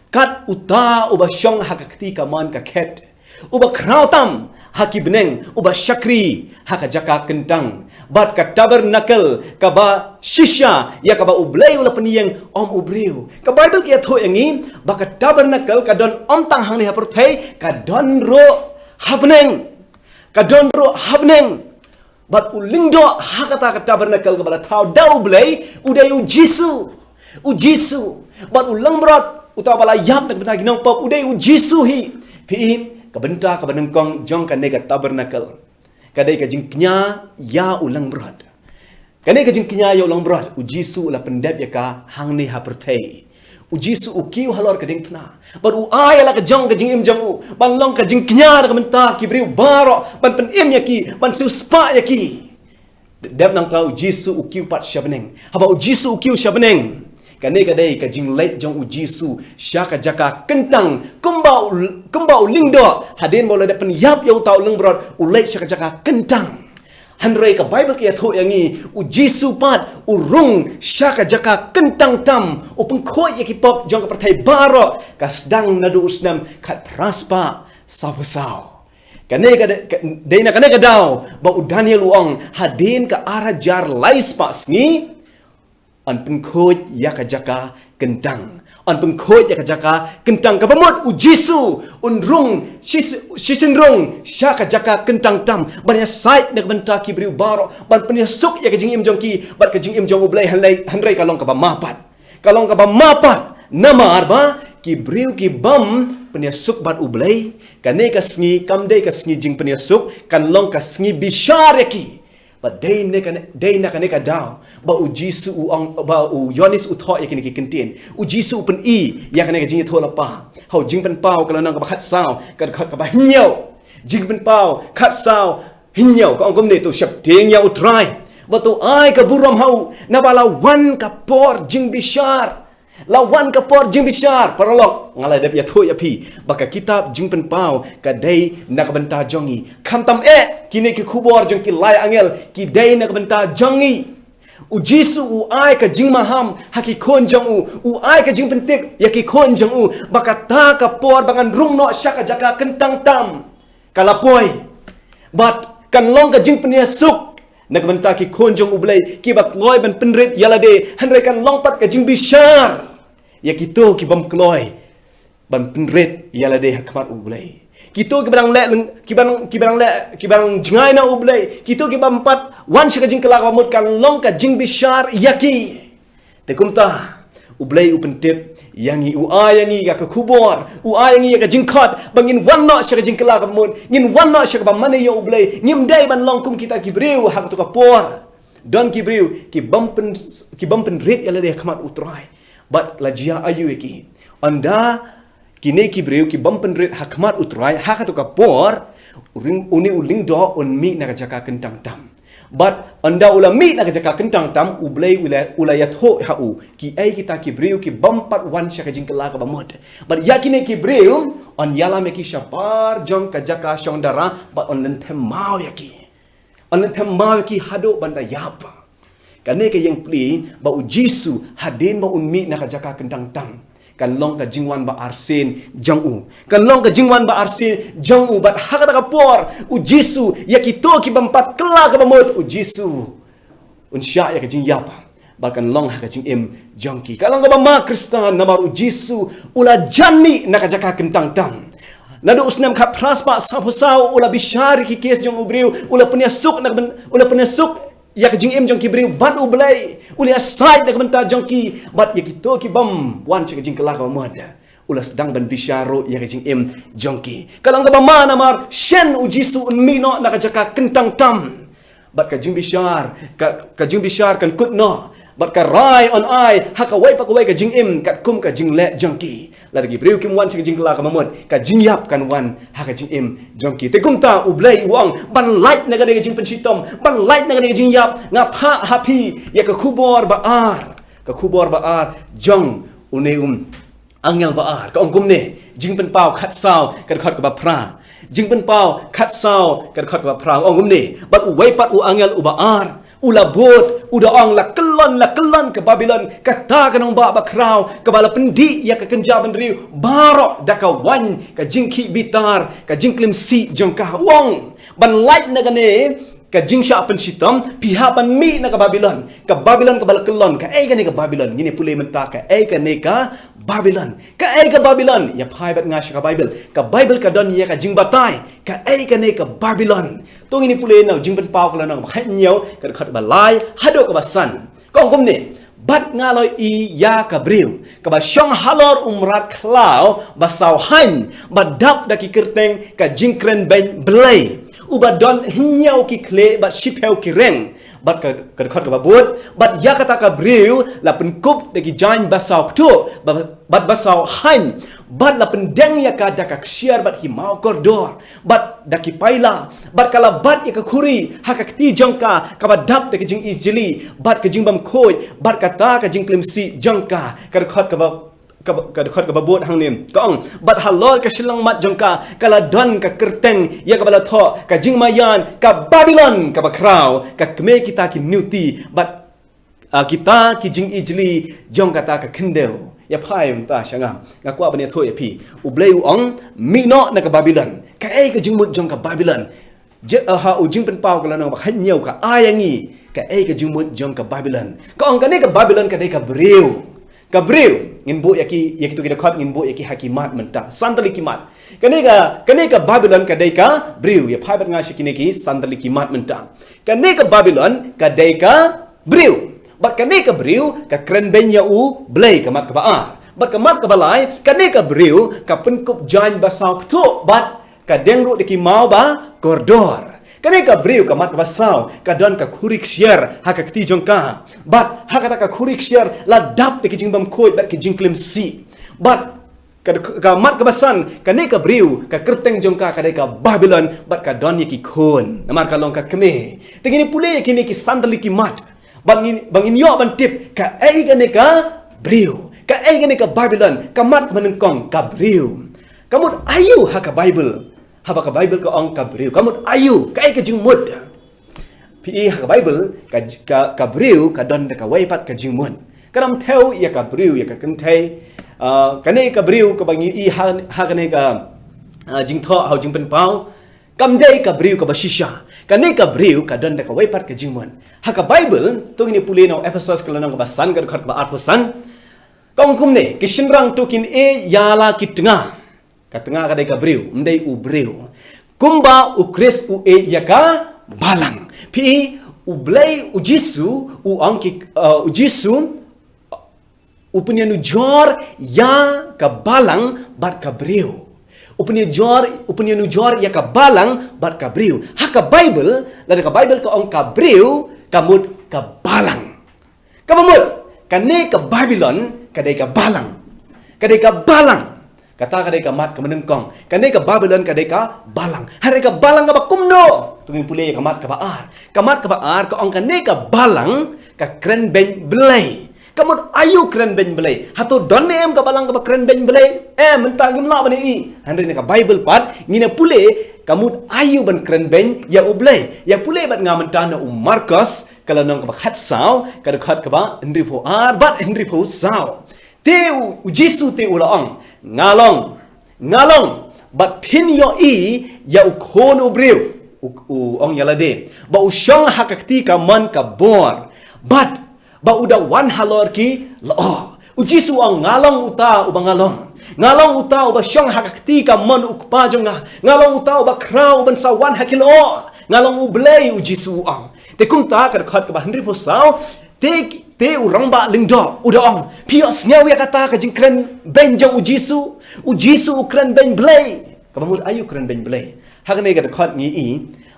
[SPEAKER 4] kat uta uba shong hakakti ka man ka khet uba krautam haki beneng uba syakri haka jaka kentang bat ka tabernacle ka ba shisha ya ka ba ublei ula peniyeng om ubriu ka Bible kia tho yangi ba ka tabernacle ka don om tang hang ni haperthei ka don ro habneng bat ulingdo hakata ka tabernacle ka ba thau da ublei udai u jisu bat ulang berat utawala yap nak benta ginong pop udai u jisu hi pi ka benta ka benengkong jong ka nega tabernacle kadai ka jingknya ya ulang berat kadai ka jingknya ya ulang berat u jisu la pendep ya ka hang ni haperthei u jisu u kiu halor ka ding pna bar u ay la ka jong ka jingim jong u ban long ka jingknya ka benta ki briu baro ban pen im ya ki ban su spa ya ki dep nang kau jisu u kiu pat shabneng haba u jisu u kiu shabneng kane kadai ka jing leit jong u jisu syaka jaka kentang kembau lingdo hadin bola da pen yap yau tau leng brot u leit syaka jaka kentang hanrei ka Bible kia tho yangi u jisu pat u rung syaka jaka kentang tam u pengkhoi ki pop jong ka perthai baro ka sedang nadu usnam khat praspa saw kane ka dau ba u Daniel uang hadin ka arajar lais pa sngi an pengkhoj ya ka jaka kentang an pengkhoj ya ka jaka kentang ka pamut u jisu un rung sisin rung sya ka jaka kentang tam ban ya site nak benta ki briu baro ban penya suk ya ka jing im jong ki bat ka jing im jong ublei hanrei kalong ka ba mapat nama arba ki briu ki bam penya suk bat ublei kane ka sngi kamdei ka sngi jing penya suk kan long ka sngi bishar ya ki but day na ka daw ba u jisu ba u yonis u tho yakini ki kentin u jisu pen ya ka jing tho la pa hau jing pen pau kala nang ka khat sao ka ba hinyau jing pen pau khat sao hinyau ka ongkom ne tu shap ding ya u try ba tu ai ka buram hau na bala wan ka por jing bishar lawan ka por jing bisyar paralok ngalai dep ya tho ya pi baka kitab jing pen pau ka dei nak benta jongi kham tam kini ki khubor jong ki lai angel ki dei nak benta jongi u jisu u ai ka jing maham haki khon jong u ai ka jing pen tip ya ki khon jong baka ta ka por bangan rung no syaka jaka kentang tam kalapoi bat kan long ka jing pen ya suk nak benta ki khon jong ublai ki bak loi ban penrit yalade hanre kan long pat ka jing bisyar ya kito ki bam kloi ban penrit yalade hakmat ublai kito ki barang le ki barang jengai na ublai kito ki bam pat wan shika jing kelak bamut kan long ka jing bisyar yaki te kumta ublai upentip yangi yangi ya ka kubor yangi ya ka jingkot bangin wan no shika jing kelak bamut ngin wan no shika bam mane ya ublai ngim dai ban long kum kita ki breu hak tu ka por don ki breu ki bam pen red yalade hakmat utrai bat lajia ayu ki anda kini ki breu ki bam pen red hakmat utrai hak tu ka por uni uling do on mi na jaka kentang tam but anda ulami na jaka kentang tam ublai ulayat ho hau ki ai kita ki breu ki bampat wan syaka jingkela ka bamot but yakine ki breu on yala me ki syapar jong ka jaka syong dara but on lentem mau yaki hado banda yap kane ke yang pli ba u jisu hadin ba unmi na ka jaka kentang tam kan long ka jingwan ba arsen jong kan long ka jingwan ba arsen jong bat hakata ka por u jisu yakito ki bampat kela ka bamot u jisu unsya ya ka jing yapa bahkan long ha ka jing em jongki kalang ka ba kristan namar u jisu ula janmi na ka jaka kentang tang nado usnam kha praspa sapusau ula bishari ki kes jong ubriu ula punya suk ula punya suk ya ka jing em jong ki briu bat u blai uli asai nak benta jong ki bat ya kito ki bam wan cha jing kelak mod ula sedang ban bisyaro ya ka jing em jong ki kalang ka ba namar shen u jisu unmi no nak jaka kentang tam bat ka jing bisyar ka jing bisyar kan kut no bat ka rai on ai hakawai pakawai ka jing em kat kum ka jing le jong ki lagi briu kim wan cha jing kelak mod ka jing yap kan wan ha ka jing em jong ki te kum ta u blai uang ban light na ka de jing pensitom ban light na ka de jing yap ngapa happy ya ka kubor baar jong uneum angel baar ka ongkum ne jing pen pau khat sao ka khot ka ba pra jing pen pau khat sao ka khot ka ba pra ongkum ne bat u wai pat u angel u baar ula bot uda ong la kelon ke Babylon kata kanong ba bakraw kabala pendi ya ka kenja bandriu barok daka wan ka jingki bitar ka jingklim si jong ka wong ban light na gane ka jingsha pen sitam piha ban mi na ka Babylon ka bala kelon ka ai ka Babylon ngini pule menta ka ai ka Babylon ya phai bat ngasha ka Bible ka don ya ka jingbatai ka ai ka Babylon to ngini pule na jingban pau ka na ka nyau ka khat balai hado ka basan ka ongkom ni bat ngaloi i ya ka briu ka ba syong halor umrat klau basau han badap daki kerteng ka jingkren ben belai ubadon hinyau ki kle bat shipeu ki reng bat ka khot ka babut bat ya kata ka briu la penkup daki jain basau tu bat basau han bat la pendeng ya ka daka ksiar bat ki mau koridor bat daki paila bat kala bat ya ka khuri haka ti jongka ka badap daki jing easily bat ka jing bam khoi bat kata ka jing klimsi jongka ka khot ka khot ka babut hang nim ka ong bat halor ka silang mat jongka kala don ka kerteng ya ka bala tho ka jing mayan ka Babylon ka bakraw ka kme kita ki nuti bat kita ki jing easily jong kata ka kendel ya phai mta shanga ngakwa bane tho ya pi ublei ong mi no na ka Babylon ka ai ka jing mut jong ka Babylon je ha u jing pen pau ka la na ba khan nyau ka ayangi ka ai ka jing mut jong ka Babylon ka ong ka ne ka Babylon ka dei ka breu ngin bo yaki tu kita khat ngin bo yaki hakimat menta santali kimat kane ka Babylon ka dei ka breu ya phai bat nga shikine ki santali kimat menta kane ka Babylon ka dei ka breu bat kane ka breu ka kren benya u blai ka mat ka baar bat ka mat ka balai kane ka breu ka penkup jain basau pto bat ka dengro de ki mau ba koridor kane ka breu ka mat basau ka don ka khurik share haka kti jongka bat haka ta ka khurik share la dap de ki jingbam khoi bat ki jingklim si bat ka mat ka basan kane ka breu ka kerteng jongka ka de ka Babylon bat ka don ki khon namar ka long ka keme tingini pule kini ki sandali ki mat bangin yo ban tip ka ai kane ka breu ka ai gani ka Babylon kamat menengkong Gabriel kamut ayu ha ka Bible ha ka Bible ka ong Gabriel kamut ayu ka ai ka jingmut pi ha ka Bible ka Gabriel ka don ka wai pat ka jingmun kadam theo ya Gabriel ya ka kentai ka ne Gabriel ka bangi i ha ka ne ka jingtho hau jingpen pau kam dei Gabriel ka basisha ka ne Gabriel ka don ka wai pat ka jingmun ha ka Bible tu ni puli no Ephesus ka lanang ka basan ka khat ba atposan kong kum ne kishinrang tukin e yala kitnga katengah kadai Gabriel mdai ubreu kumba ukris u e yaka balang pi ublai ujisu u angki ujisu upunya nujor ya ka balang bat Gabriel upunya nujor ya ka balang bat Gabriel ha ka Bible la ka Bible ka ong Gabriel kamut ka balang kamut kane ka Babylon kadai ka balang kata kadai ka mat ka menengkong kadai ka Babylon kadai ka balang hari ka balang ka bakumno tungin pulih ka mat ka baar ka ong kadai ka balang ka kren ben belai kamut ayu kren ben belai hatu don em ka balang ka kren ben belai mentang gimla bani i hari ka Bible pat ngina pulih kamut ayu ban kren ben ya ublai ya pulih bat ngamentana Markus kalau nong ka khat saw ka khat ka ba ndri pho ar bat ndri pho saw teu Jisu teu laong ngalong bat pin yo i ya ukon ubreu ong yalade ba usyong hakakti ka man ka bor bat ba uda wan halor ki lao Jisu ang ngalong uta ubangalong ngalong uta uba syong hakakti ka man ukpa jonga ngalong uta uba krau ban sawan hakilo ngalong ublay Jisu ang te kumta ka khat ka ba hendri po saw te urang ba lingdo udaong pios nyaw ya kata ka jingkren benjong Jisu ukren ben blay kamut ayu kren ben blay hakane ka khat ngi i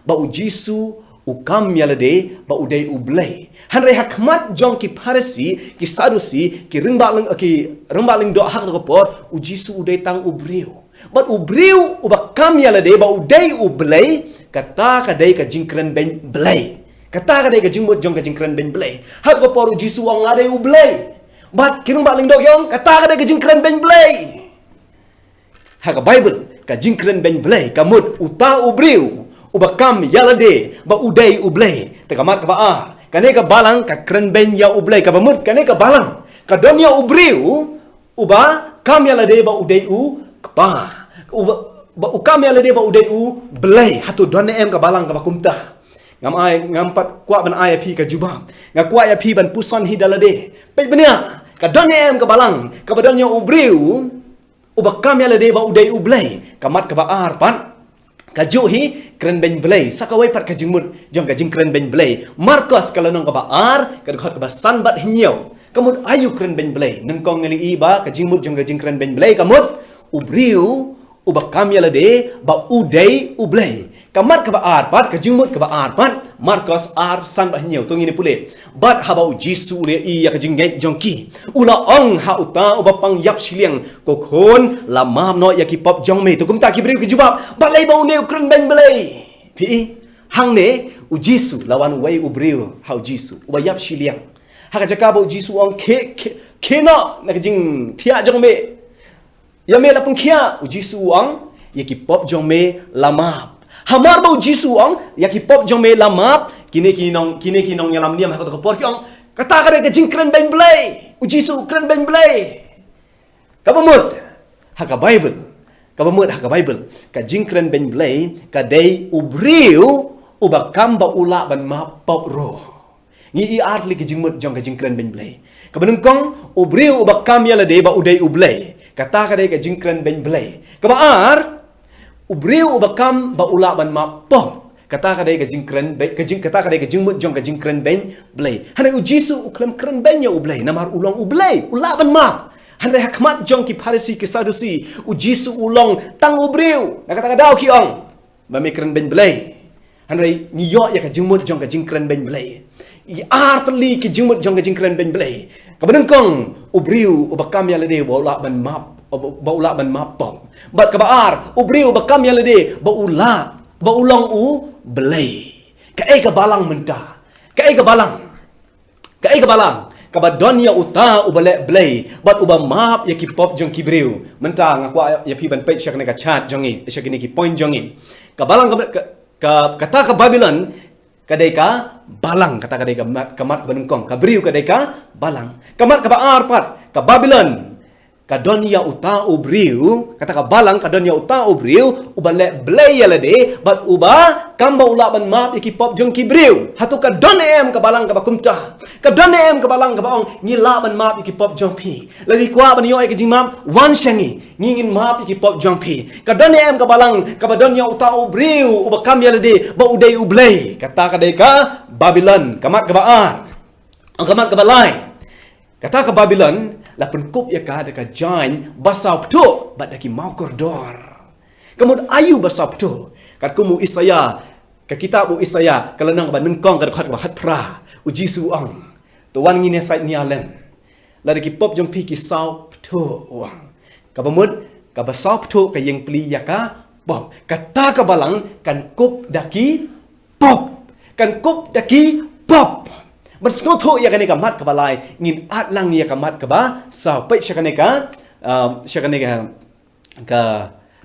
[SPEAKER 4] ba Jisu ukam yalade ba udai ublay hanre hakmat jong ki Parsi ki Sadusi ki ringba ling do hak ko por Jisu udai tang ubreu but ubreu ubakam yalade ba udai ublay kata kadai ka jingkren ben blay kata kadai ka jingmut jong ka jingkren ben blay hak ko por Jisu ang adai ublay but kirung ba ling do yong kata kadai ka jingkren ben blay hak Bible ka jingkren ben blay kamut uta ubreu ubakam yalade ba udai ublay tekamat ka baar kane ka balang ka kren ben ya ublay ka bamut kane ka balang ka donya ubriu uba kam yalade ba udai u kpa ba ukam yalade ba udai u blay hatu donne em ka balang ka bakumta ngampat kwa ban aya pi ka jubab ngakwa ya pi ban puson hidalade pe benia ka donne em ka balang ka donya ubriu ubakam yalade ba udai ublay kamat ka baar pan kajuhi kren ben belai sakawai pat kajingmut jom kajing kren ben belai Markus kalau nong ka baar ka khot ka basan bat hinyau kamut ayu kren ben belai nengkong ngali iba kajingmut jom kajing kren ben belai kamut ubriu ubakam yalade ba udai ublai kamat ka baar pat kajingmut ka baar pat Markus ar san bat hinyau tong ini pule bat habau Jisu le i ya kajing get jongki ula ong ha uta ubapang yap siliang kokon lamam no ya ki pop jong me tu kumta ki briu ki jubab balai bau ne kren ben belai pi hang ne Jisu lawan wai ubriu hau Jisu ubayap siliang haka jaka bau Jisu ong ke no na kajing thia jong me ya me lapung khia Jisu ong ya ki pop jong me lamap hamar bau Jisu ong ya ki pop jong me lamap kini kinong yalam niam hakot ko por ki ong kata ka ka jingkren ben blay Jisu kren ben blay kabamut haka Bible ka jingkren ben blay ka dei ubriu ubakam ba ula ban ma pop ro ngi i artli ki jingmut jong ka jingkren ben blay ka benengkong ubriu ubakam yala dei ba udai ublay kata ka dei ka jingkren ben blay ka baar ubriu ubakam ba ula ban ma pop kata kadai ka jingkren kata kadai ka jingmut jong ka jingkren ben blay hana Jisu uklam kren ben ya ublay namar ulong ublay ula ban ma hana hakmat jong ki Parsi ki Sadusi Jisu ulong tang ubriu nakata ka daw ki ong ba mi kren ben blay hana ni yo ya ka jingmut jong ka jingkren ben blay i artli ki jingmut jong ka jingkren ben blay ka benengkong ubriu ubakam ya lade ba ula ban ma baula ban mapong bat ka baar ubriu bakam yalade baulong u belai ka balang menta ka balang kaba donya uta ubale blay bat uba map ya ki pop jong ki breu menta ngakwa ya pi ban page shak ne ka chat jongi shak ni ki point jongi kabalang kata ka Babylon kadai ka balang kata kadai ka kamat ka benengkong ka breu kadai ka balang kamat ka baar pat ka Babylon ka donya uta ubriu kata ka balang ka donya uta ubriu ubale blay yalade bat uba kamba ula ban map iki pop jong ki breu hatu ka donem ka balang ka bakumta ka donem ka balang ka baong ngila ban map iki pop jong pi lagi kwa ban yo ek jing map wan shangi ngingin map iki pop jong pi ka donem ka balang ka donya uta ubriu uba kam yalade ba udai ublay kata ka dai ka Babylon kamat ka baar ang kamat ka balay kata ka Babylon la penkup ya ka deka jain basau ptu bat daki mau kordor kamud ayu basau ptu kat kumu Isaya ka kitab Isaya kalanang ba nengkong ka khat ba hat pra uji suang to wan ngine sait ni alem la daki pop jong pi ki sau ptu wang ka bamud ka basau ptu ka yeng pli ya ka pop kata ka balang kan kup daki pop kan kup daki pop berskoto ya kane ka mat ka balai ngin at lang ya ka mat ka ba sa pe shakane ka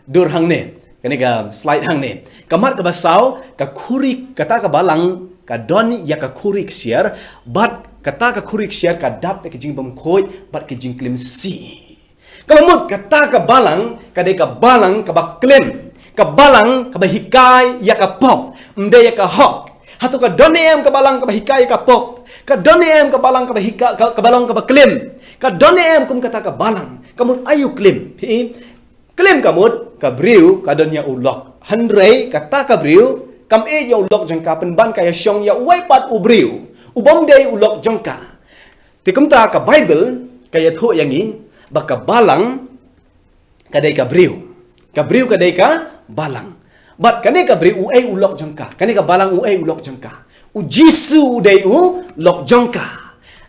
[SPEAKER 4] dur hang ne kane ka slide hang ne ka mat ka ba sao ka khurik kata ka balang ka doni ya ka khurik share bat kata ka khurik share ka dap ke jing bam khoi bat ke jing klim si ka mut kata ka balang ka de ka balang ka ba klim ka balang ka ba hikai ya ka pop mde ya ka hok hatu ka donem ka balang ka bahikai ka pop ka donem ka balang ka bahika ka balang ka baklim ka donem kum kata ka balang kamun ayu klim pi klim kamut ka briu ka donya ulok handrei kata ka briu kam e ya ulok jangka penban ka ya syong ya waipat ubriu ubom dei ulok jangka ti kumta ka Bible ka ya thu yang ni baka balang ka dei ka briu ka dei ka balang bat kane ka bri uai ulok jangka kane ka balang uai ulok jangka u jisu dei u lok jangka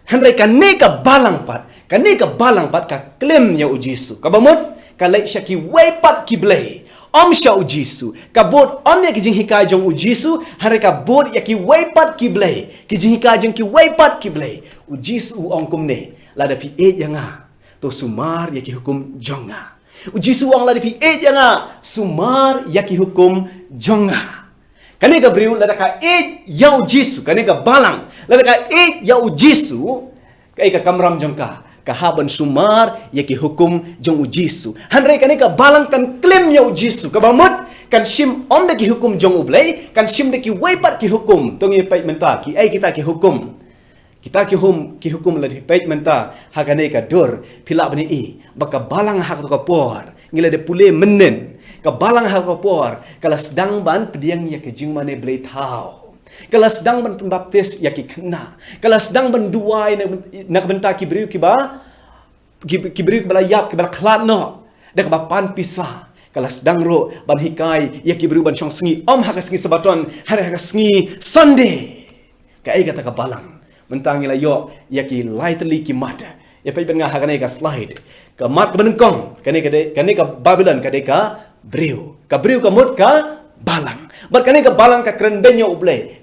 [SPEAKER 4] handai kane ka balang pat ka claim ya u jisu ka bamut ka lai shaki wai pat kiblei om sha u jisu ka bot om ya ki jing hikai jong u jisu handai ka bot ya ki wai pat kiblei ki jing hikai jong ki wai pat kiblei u jisu ong kum ne la da pi e yanga to sumar ya ki hukum jonga uji suang la dipi e janga sumar yaki hukum jonga kane ka briu la ka e yau jisu kane ka balang la ka e yau jisu kai ka kamram jongka ka haban sumar yaki hukum jong ujisu hanre kane ka balang kan claim yau jisu ka bamut kan shim om de ki hukum jong ublei kan shim de ki waipat ki hukum tongi pai menta ki ai kita ki hukum kita ki hukum la di page menta hakane ka dur pila bani i baka balang hak ka por ngila de pule menen ka balang hak ka por kala sedang ban pediang ya ke jing mane blei thau kala sedang ban pembaptis ya ki kena kala sedang ban duai nak benta ki briu ki briu bala yap ki bala klat no dak ba pan pisah kala sedang ro ban hikai ya ki briu ban chong sengi om hak sengi sabaton hari hak sengi Sunday ka ai kata ka balang mentang ila yo yaki lightly ki mat ya pai ben nga hakane ka slide ka mat ka benengkong kane ka Babylon kade ka briu ka mut ka balang bar kane ka balang ka kren benya ublei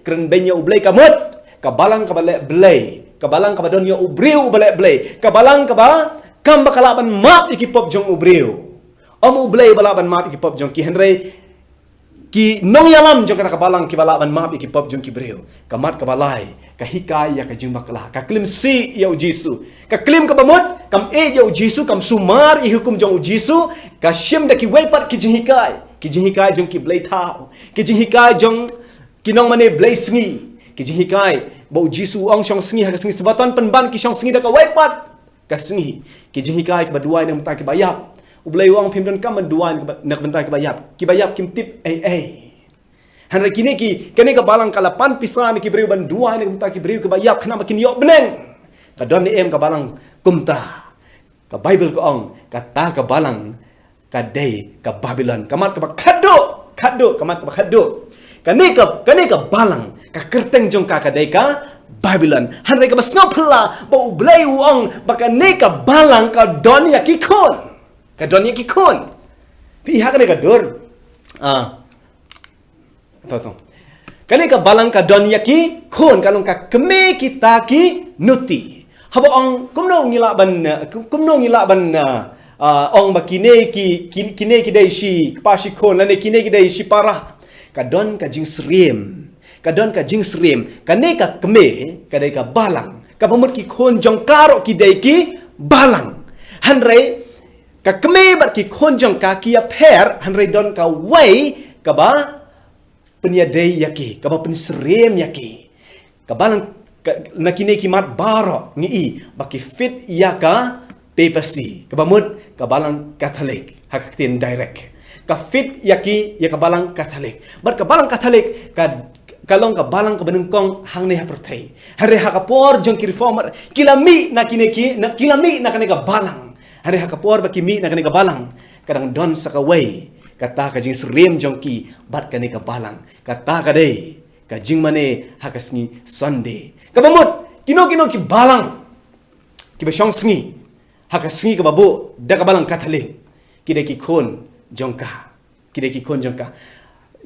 [SPEAKER 4] ka mut ka balang ka bale blei ka balang ka badon yo ubriu bale blei ka balang ka ba kam bakalaban map ikipop jong ubriu ublei balaban map ikipop jong ki henry ki nong yalam jong kata kabalang ki balaban map ki pop jong ki breu kamat kabalai ka hikai ya ka jing bakla ka klim si ya ujisu ka klim ka bamut kam e ya ujisu kam sumar i hukum jong ujisu ka shim da ki waipat ki jing hikai jong ki blai thao ki jing hikai jong ki nong mane blai sngi ki jing hikai ba ujisu ong shong sngi ha ka sngi sebatan penban ki shong sngi da ka waipat ka sngi ki jing hikai ka baduai nam ta ki bayap ublai wang pim don kam menduan nak bentai ki bayap kim tip hanra kini ki kene ka balang kala pan pisan ki briu ban dua ni bentai ki briu ki bayap khana makin yok beneng ka don ni em ka balang kumta ka Bible ko ong kata ka balang ka dei ka Babylon kamat ka khado kamat ka khado kane ka balang ka kerteng jong ka dei ka Babylon hanra ka basngapla ba ublai wang bakane ka balang ka don ya ki kon kadon ki kon pi hakane ka dor kane ka balang kadon ki kon kalong ka keme kita ki nuti haba ong kumno ngila ban ong ba kine ki dai shi pa shi kon lane kine ki dai shi para kadon ka jing sriem kane ka keme ka dai ka balang ka pamut ki kon jong karo ki dai ki balang hanrei ka keme bat ki kon jong ka ki per hanrei don ka wai ka ba penyadai yaki ka ba pensriem yaki ka balang na kine ki mat baro ngi baki fit yaka papacy kabamut kabalang Catholic hakatin direct ka fit yaki ya kabalang Catholic but kabalang Catholic ka kalong kabalang kabenengkong hang ne hapertai hari hakapor jong ki reformer kilami na kineki na kilami na kaneka balang hari hakapor baki mi na kaneka balang kadang don sakaway kata ka jing srem jong ki bat kaneka balang kata ka dei ka jing mane hakasngi Sunday kabamut kino ki balang ki basyong sngi hakasngi ka babu da ka balang Catholic kide ki kon jongka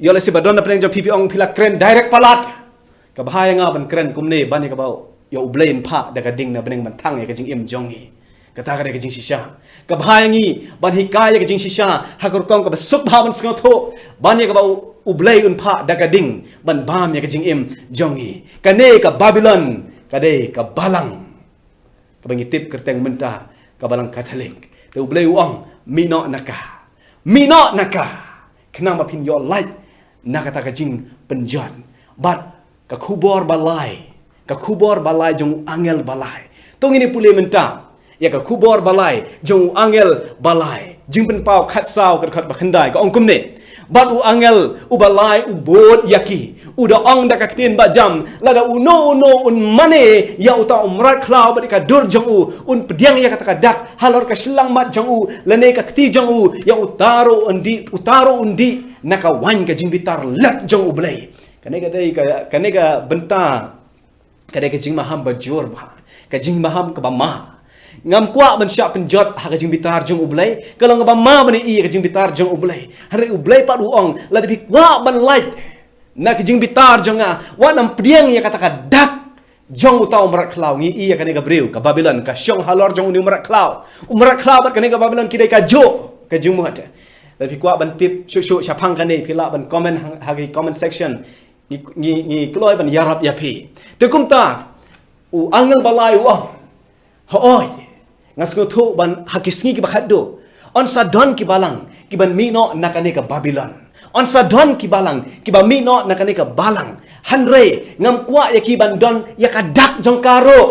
[SPEAKER 4] yola si badon na prenjo pipi ong pila kren direct palat ka bahaya nga ban kren kumne bani ka baw yo ublain pa da ka ding na beneng ban thang ya ka jing im jongi kata ka jing sisha ka bahaya ngi ban hikaya ka jing sisha hakur kong ka basuk ba ban sngo tho bani ka baw ublay un pa da ka ding ban bam ya ka jing im jongi kane ka Babylon kade ka balang ka bangitip kerteng menta ka balang Catholic te ublay uang mino naka kenang mapin your light nakata ka jing penjan bat ka kubor balai jong angel balai tong ini pule menta ya ka kubor balai jong angel balai jing pen pau khat saw kat bakhandai ka ong kumne bat u angel u balai u bot yaki u da ong da ka tin ba jam la da uno un mane ya uta umrat klau ba ka dur jong u un pediang ya kata ka dak halor ka selang mat jong u lane ka kti jong u ya utaro undi naka wan ka jing bitar lak jong u blai kane ka benta kade ka jing maham bajur ba ka jing maham ka ba ma ngam kwa ban sya penjot ha ka jing bitar jong ublay kalau ngaba ma ban i ka jing bitar jong ublay hari ublay pat uong la di kwa ban light na ka jing bitar jong a wa nam priang ya kata ka dak jong utau merak klau ngi i ka ne ka breu ka Babylon ka syong halor jong uni merak klau bat ka ne ka Babylon kidai ka jo ka jing muat la di kwa ban tip syu syapang ka ne pila ban comment ha ki comment section ni kloi ban yarap ya pi te kum ta u angel balai uong hooi ngasgo thu ban hakisngi ki bakhado on sa don ki balang ki ban mino nakane ka Babylon on sa don ki balang ki ba mino nakane ka balang hanre ngam kwa ya ki ban don ya ka dak jong karo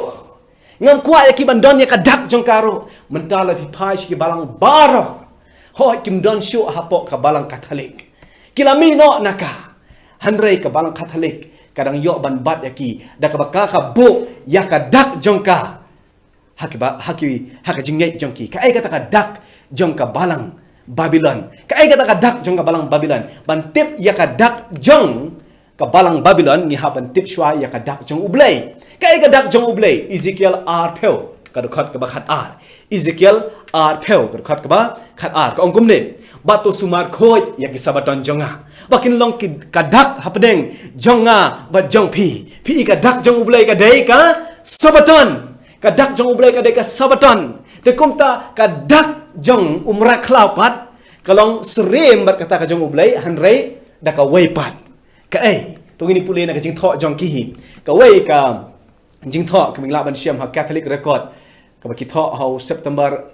[SPEAKER 4] ngam kwa ya ki ban don ya ka dak jong karo mentala pi pai ki balang baro hoi kim don shu hapo ka balang Catholic kila mino naka hanre ka balang Catholic kadang yo ban bat ya ki da ka baka ka bo ya ka dak jong ka haka jingai jongki ka ai kata ka dak jong ka balang Babylon ka ai kata ka dak jong ka balang Babylon ban tip ya ka dak jong ka balang Babylon ni ha ban tip shwa ya ka dak jong ublay ka ai ka dak jong ublay Ezekiel r peu ka khat ka ba khat r Ezekiel r peu ka khat ka ba khat r ka ongkum ne batu sumar khoi ya ki sabaton jonga bakin long ki ka dak hapdeng jonga ba jong pi ka dak jong ublay ka dei ka sabaton kadak jong ublay kadai ka sabaton te kumta kadak jong umra klapat kalong serem bat kata ka jong ublay hanrei da ka weipat ka tong ini pule na ka jing tho jong ki ka wei ka jing tho ka mingla ban siam ha Catholic record ka ba ki tho how September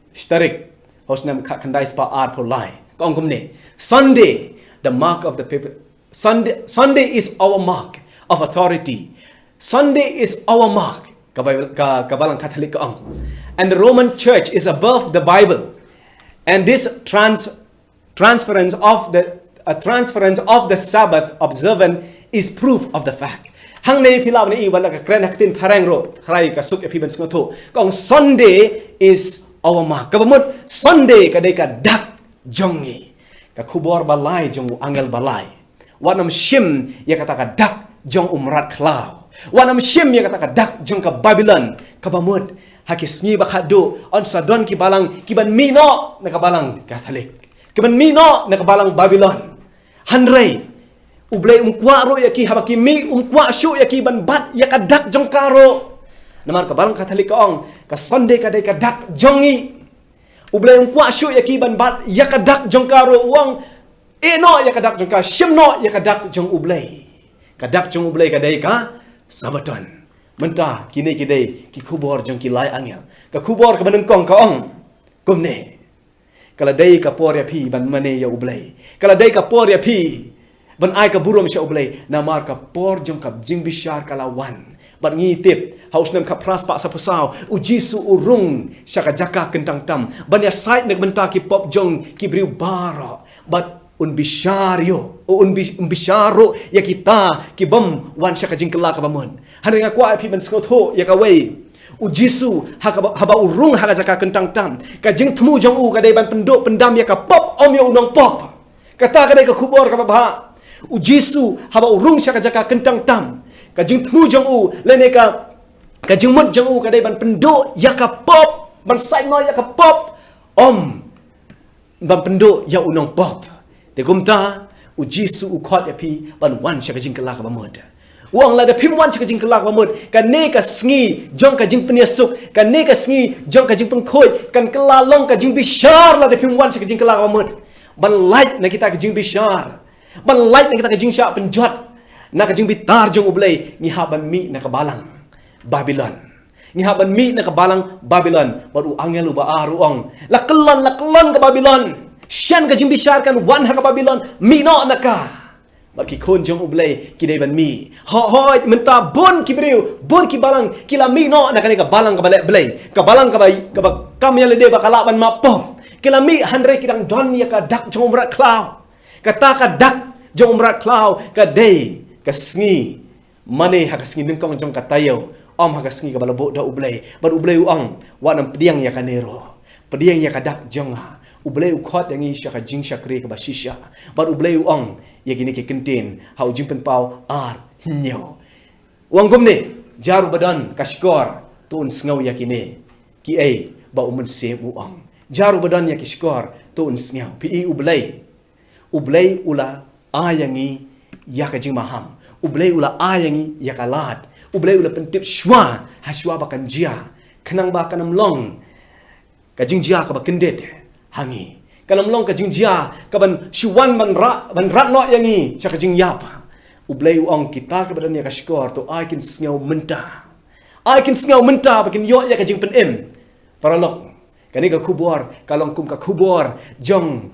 [SPEAKER 4] historic hos nam ka kandai spa art for lie ka ongkum ne Sunday the mark of the people Sunday is our mark of authority Sunday is our mark kabalang Catholic ang and the Roman Church is above the Bible and this transference of the Sabbath observant is proof of the fact hang nei philab nei wala ka kren haktin pharang ro hrai ka suk epi ban sngo kong Sunday is our mark kabamut Sunday kadai ka dak jongi ka khubor balai jong angel balai wanam shim ya kata ka dak jong umrat klau wanam shim ya kata ka dak jong ka Babylon kabamut hakisngi bakado on sadon ki balang ki ban mino na kabalang Catholic ki ban mino na kabalang Babylon hanrei ublay umkwa ro ya ki habaki mi umkwa shu ya ki ban bat ya ka dak jong karo Namar ka barang Katolik ka ong ka Sunday ka day ka dak jongi. Ublay ang kwa syo ya ki ban bat ya ka dak jong karo uang eno ya ka dak jong ka shimno ya ka dak jong ublay. Ka dak jong ublay ka day ka sabaton. Menta kini kidai ki kubor jong ki lai angel. Ka kubor ka banengkong ka ong kumne. Kala day ka por ya pi ban mane ya ublay. Kala day ka por ya pi ban ai ka burom sya ublay namar ka por jong ka jing bishar kalawan. Bat ngitip haus nam ka pras pa sa pusaw ujisu urung sya ka jaka kentang tam. Ban ya sait nek benta ki pop jong ki briu baro. Bat un bisharyo o un bisharo ya kita ki bom wan sya ka jing kala ka bamun. Han nga kwa pi ban skotho ya ka wei ujisu haba urung haka jaka kentang tam ka jing temu jong u ka dai ban pendok pendam ya ka pop om ya unong pop kata ka dai ka kubor ka baba ujisu haba urung sya ka jaka kentang tam ka jing temu jong u lene ka jing mut jong u ka dai ban pendok ya ka pop ban sai no ya ka pop om ban pendok ya unong pop te gumta ujisu ukot ya pi ban wan sya ka jing kala ka bamud uang la da pimwan cha jing kelak bamut kan ne ka sngi jong ka jing peniasuk kan ne ka sngi jong ka jing pengkhoi kan kelalong ka jing bishar la da pimwan cha jing kelak bamut ban light na kita ka jing bishar ban light na kita ka jing sya penjot na ka jing bitar jong ublay ni haban mi na ka balang Babylon ni haban mi na ka balang Babylon baru angel ba aruong la kelan ka Babylon syan ka jing bishar kan wan ha ka Babylon mi no na ka Bagi kon jong ublay kidai ban mi. Hoi menta bon kibriu, bon ki balang kila mi no na kani ka balang ka balek blay. Ka balang ka bai ka kam ya lede bakala ban mapom. Kila mi handre kidang don ya ka dak jong umrat klau. Kata ka dak jong umrat klau ka day ka sngi. Mane ha ka sngi nengkong jong ka tayo. Om ha ka sngi ka balabo da ublay. Bar ublay uang wa nam pediang ya ka nero. Pediang ya ka dak jong ha. Ublay ukot yang isya ka jing syakri ka basisya. Bar ublay uang ya gini ke kentin hau jimpen pau ar hinyo. Uang gumne jaru badan kaskor tuun sngau ya kini ki ai ba umun se uang. Jaru badan ya kiskor tuun sngau pi ublay. Ublay ula ayangi ya ka jing maham. Ublay ula ayangi ya kalat. Ublay ula pentip shwa haswa bakan jia. Kenang ba kanam long ka jing jia ka ba kendet hangi. Kanam long ka jing jia ka ban shuwan ban rat no yangi cha ka jing yap. Ublay uang kita ka badan ya ka skor to I can sngau menta. I can sngau menta bakin yo ya ka jing pen em. Para lok kani ka kubor kalong kum ka kubor jong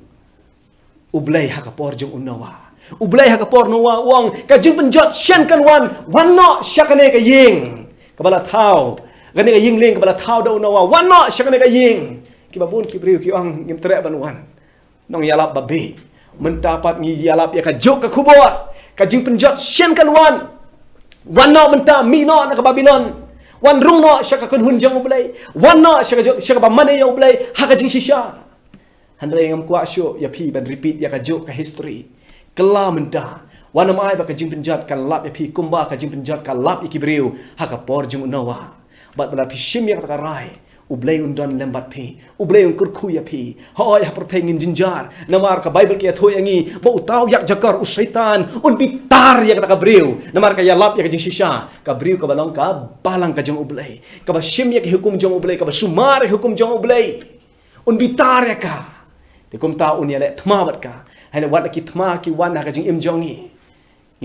[SPEAKER 4] ublay ha ka por jong unawa. Ublay ha ka por nowa uang ka jing penjot shen kan wan no sya kane ka ying. Kabala thau kani ka ying ling kabala thau do unawa wan no sya kane ka ying. Kibabun kibriu ki ang ngim tere banuan nong yalap babe mentapat ngi yalap ya ka jok ka kubor ka jing penjot shen kan wan no menta mi no na ka Babylon wan rung no sya ka kun hunjang ublay wan no sya ka bamane ya ublay ha ka jing shisha handre ngam kwa syo ya pi ban repeat ya ka jok ka history kala menta wan mai ba ka jing penjot kan lap ya pi kumba ka jing penjot ka lap ikibriu ha ka por jing unawa bat bala pi shim ya ka rai ublay undon lembat pi ublay un kurku ya pi hoi ha pertengin jinjar namar ka bible ki atho yangi ba utaw yak jakar usaitan un bitar ya ka briu namar ka yalap ya ka jing shisha ka briu ka balong ka balang ka jong ublay ka ba shim ya ki hukum jong ublay ka ba sumar hukum jong ublay un bitar ya ka de kum ta un ya le thma bat ka hane wat ki thma ki wan ha ka jing im jongi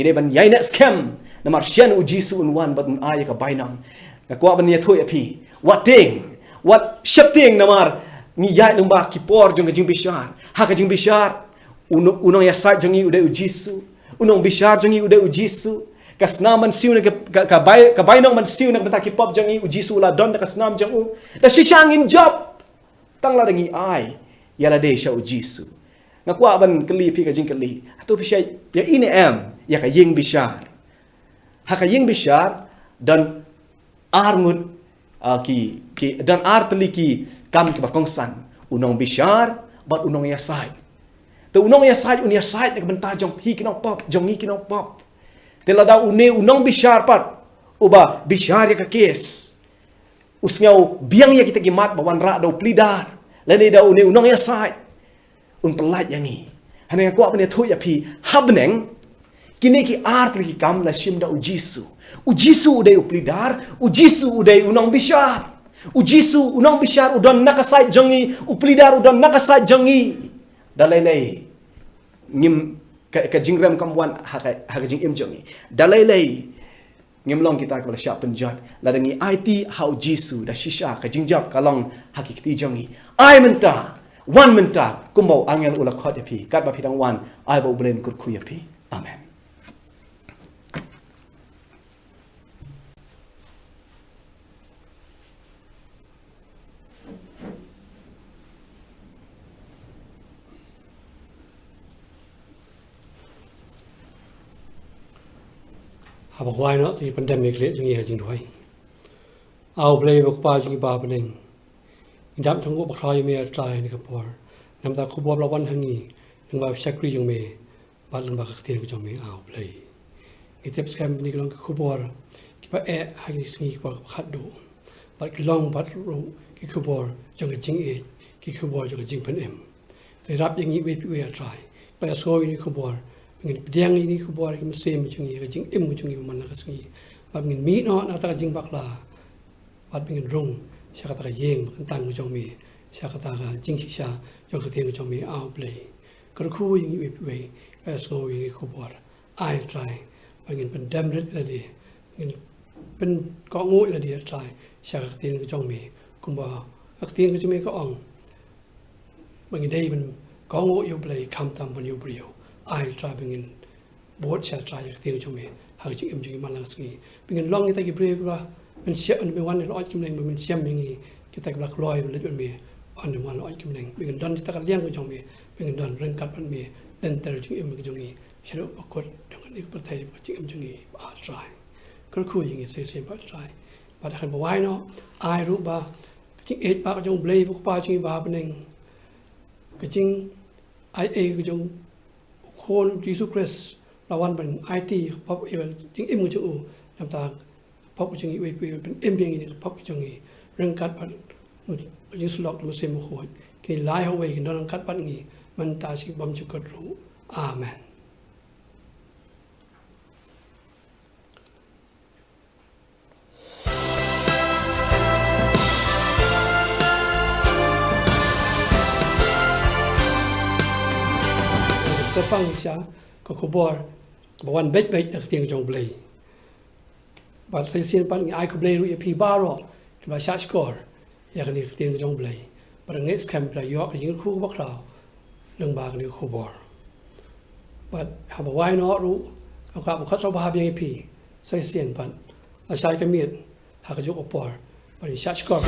[SPEAKER 4] ngide ban yai net scam namar shen ujisu un wan bat un ay ka bainam ka kwa ban ya tho ya pi wat ding wat syapting namar ni yai lumba kipor jong jing bishar ha ka jing bishar unong ya sai jongi ude ujisu unong bishar jongi ude ujisu kasna man siu na ka bai nong man siu na bata kipop jongi ujisu la don ka snam jong u da shishang in job tang la dangi ai ya la de sha ujisu ngakwa ban kali pi ka jing kali atu pi shay ya ine am ya ka ying bishar ha ka ying bishar dan armut ki dan arteliki kam ki bakongsan unong bishar bat unong ya side te unong ya side unia side ke benta jong hi kinong pop jong hi kinong pop te lada une unong bishar pat uba bishar ya ka kes usngau biang ya kita gimat bawan ra do plidar lene da une unong ya side un pelat yangi hane ko apne thu ya pi habneng kini ki art lagi kam la shim da ujisu udai uplidar ujisu udai unang bishar ujisu unang bishar udon nakasai jangi uplidar udon nakasai jangi dalai ngim ka jingram kamwan ha jing im jangi dalai ngim long kita ko la sya penjat ladangi IT how jisu da shisha ka jingjap kalong hakikti jangi ai menta wan menta kumbau angel ula khot yapi kat ba phidang wan ai ba ublen kut khu yapi amen.
[SPEAKER 2] Haba why not the pandemic le jing jing doi au play bok pa jing ba beneng indam thong ko bakhlai me trai ni ka por nam ta khu bob la wan hangi nang ba sakri jong me ba lang ba ka tin ko jong me au play ni tep scam ni long khu bor ki ba e ha ni sngi ko khat do ba ki long ba ro ki khu bor jong jing e ki khu bor jong jing pen em te rap yang ni we try ba so ni khu bor ngin pediang ini ku buat kim sem jungi ka jing em jungi mana ka sengi ba ngin mi no na ta jing bakla ba ngin rong sha ka ta yeng kan tang jong mi sha ka ta ka jing si sha jong ka tiang jong mi out play ka khu yin we ka so yi ku buat I try ba ngin pen dam rit la di ngin pen ko ngoi la di try sha ka tiang jong mi kum ba ka tiang jong mi ka ong ba ngin dei ben ko ngoi you play kam tam ban you brio I try bingin board shall try yak ting chome ha chi im chi malang ski bingin long ita ki brave la min sia an me wan lo kim neng min siam bingi kita ka blak loi le me an de wan lo kim neng bingin don ta ka liang ko chome bingin don reng kat pan me den ter chi im ki jongi shiro akot dong ni pa thai chi im jongi a try ko khu yin se se ba try ba da kan ba wai no I ru ba chi e ba jong blave ko pa chi ba beneng ka ching I e ko jong Kon Jesus Christ lawan ban IT pop even ting im chu nam ta pop chung i we ben im bing ni pop chung i reng kat ban Jesus lok ma sem ko ki lai ho we ki non kat ban ngi man ta si bom chu ko ru amen. Pang siya ko kubor bawan bet ak tiang jong play but sai sin pan ai ko play ru pi baro ki ba shot score ya ni tiang jong play but next camp play yo ka jing khu ba kra lung ba ni kubor but ha ba why not ru ka ba khat so ba bi pi sai sin pan a sai ka miet ha ka jo opor but shot score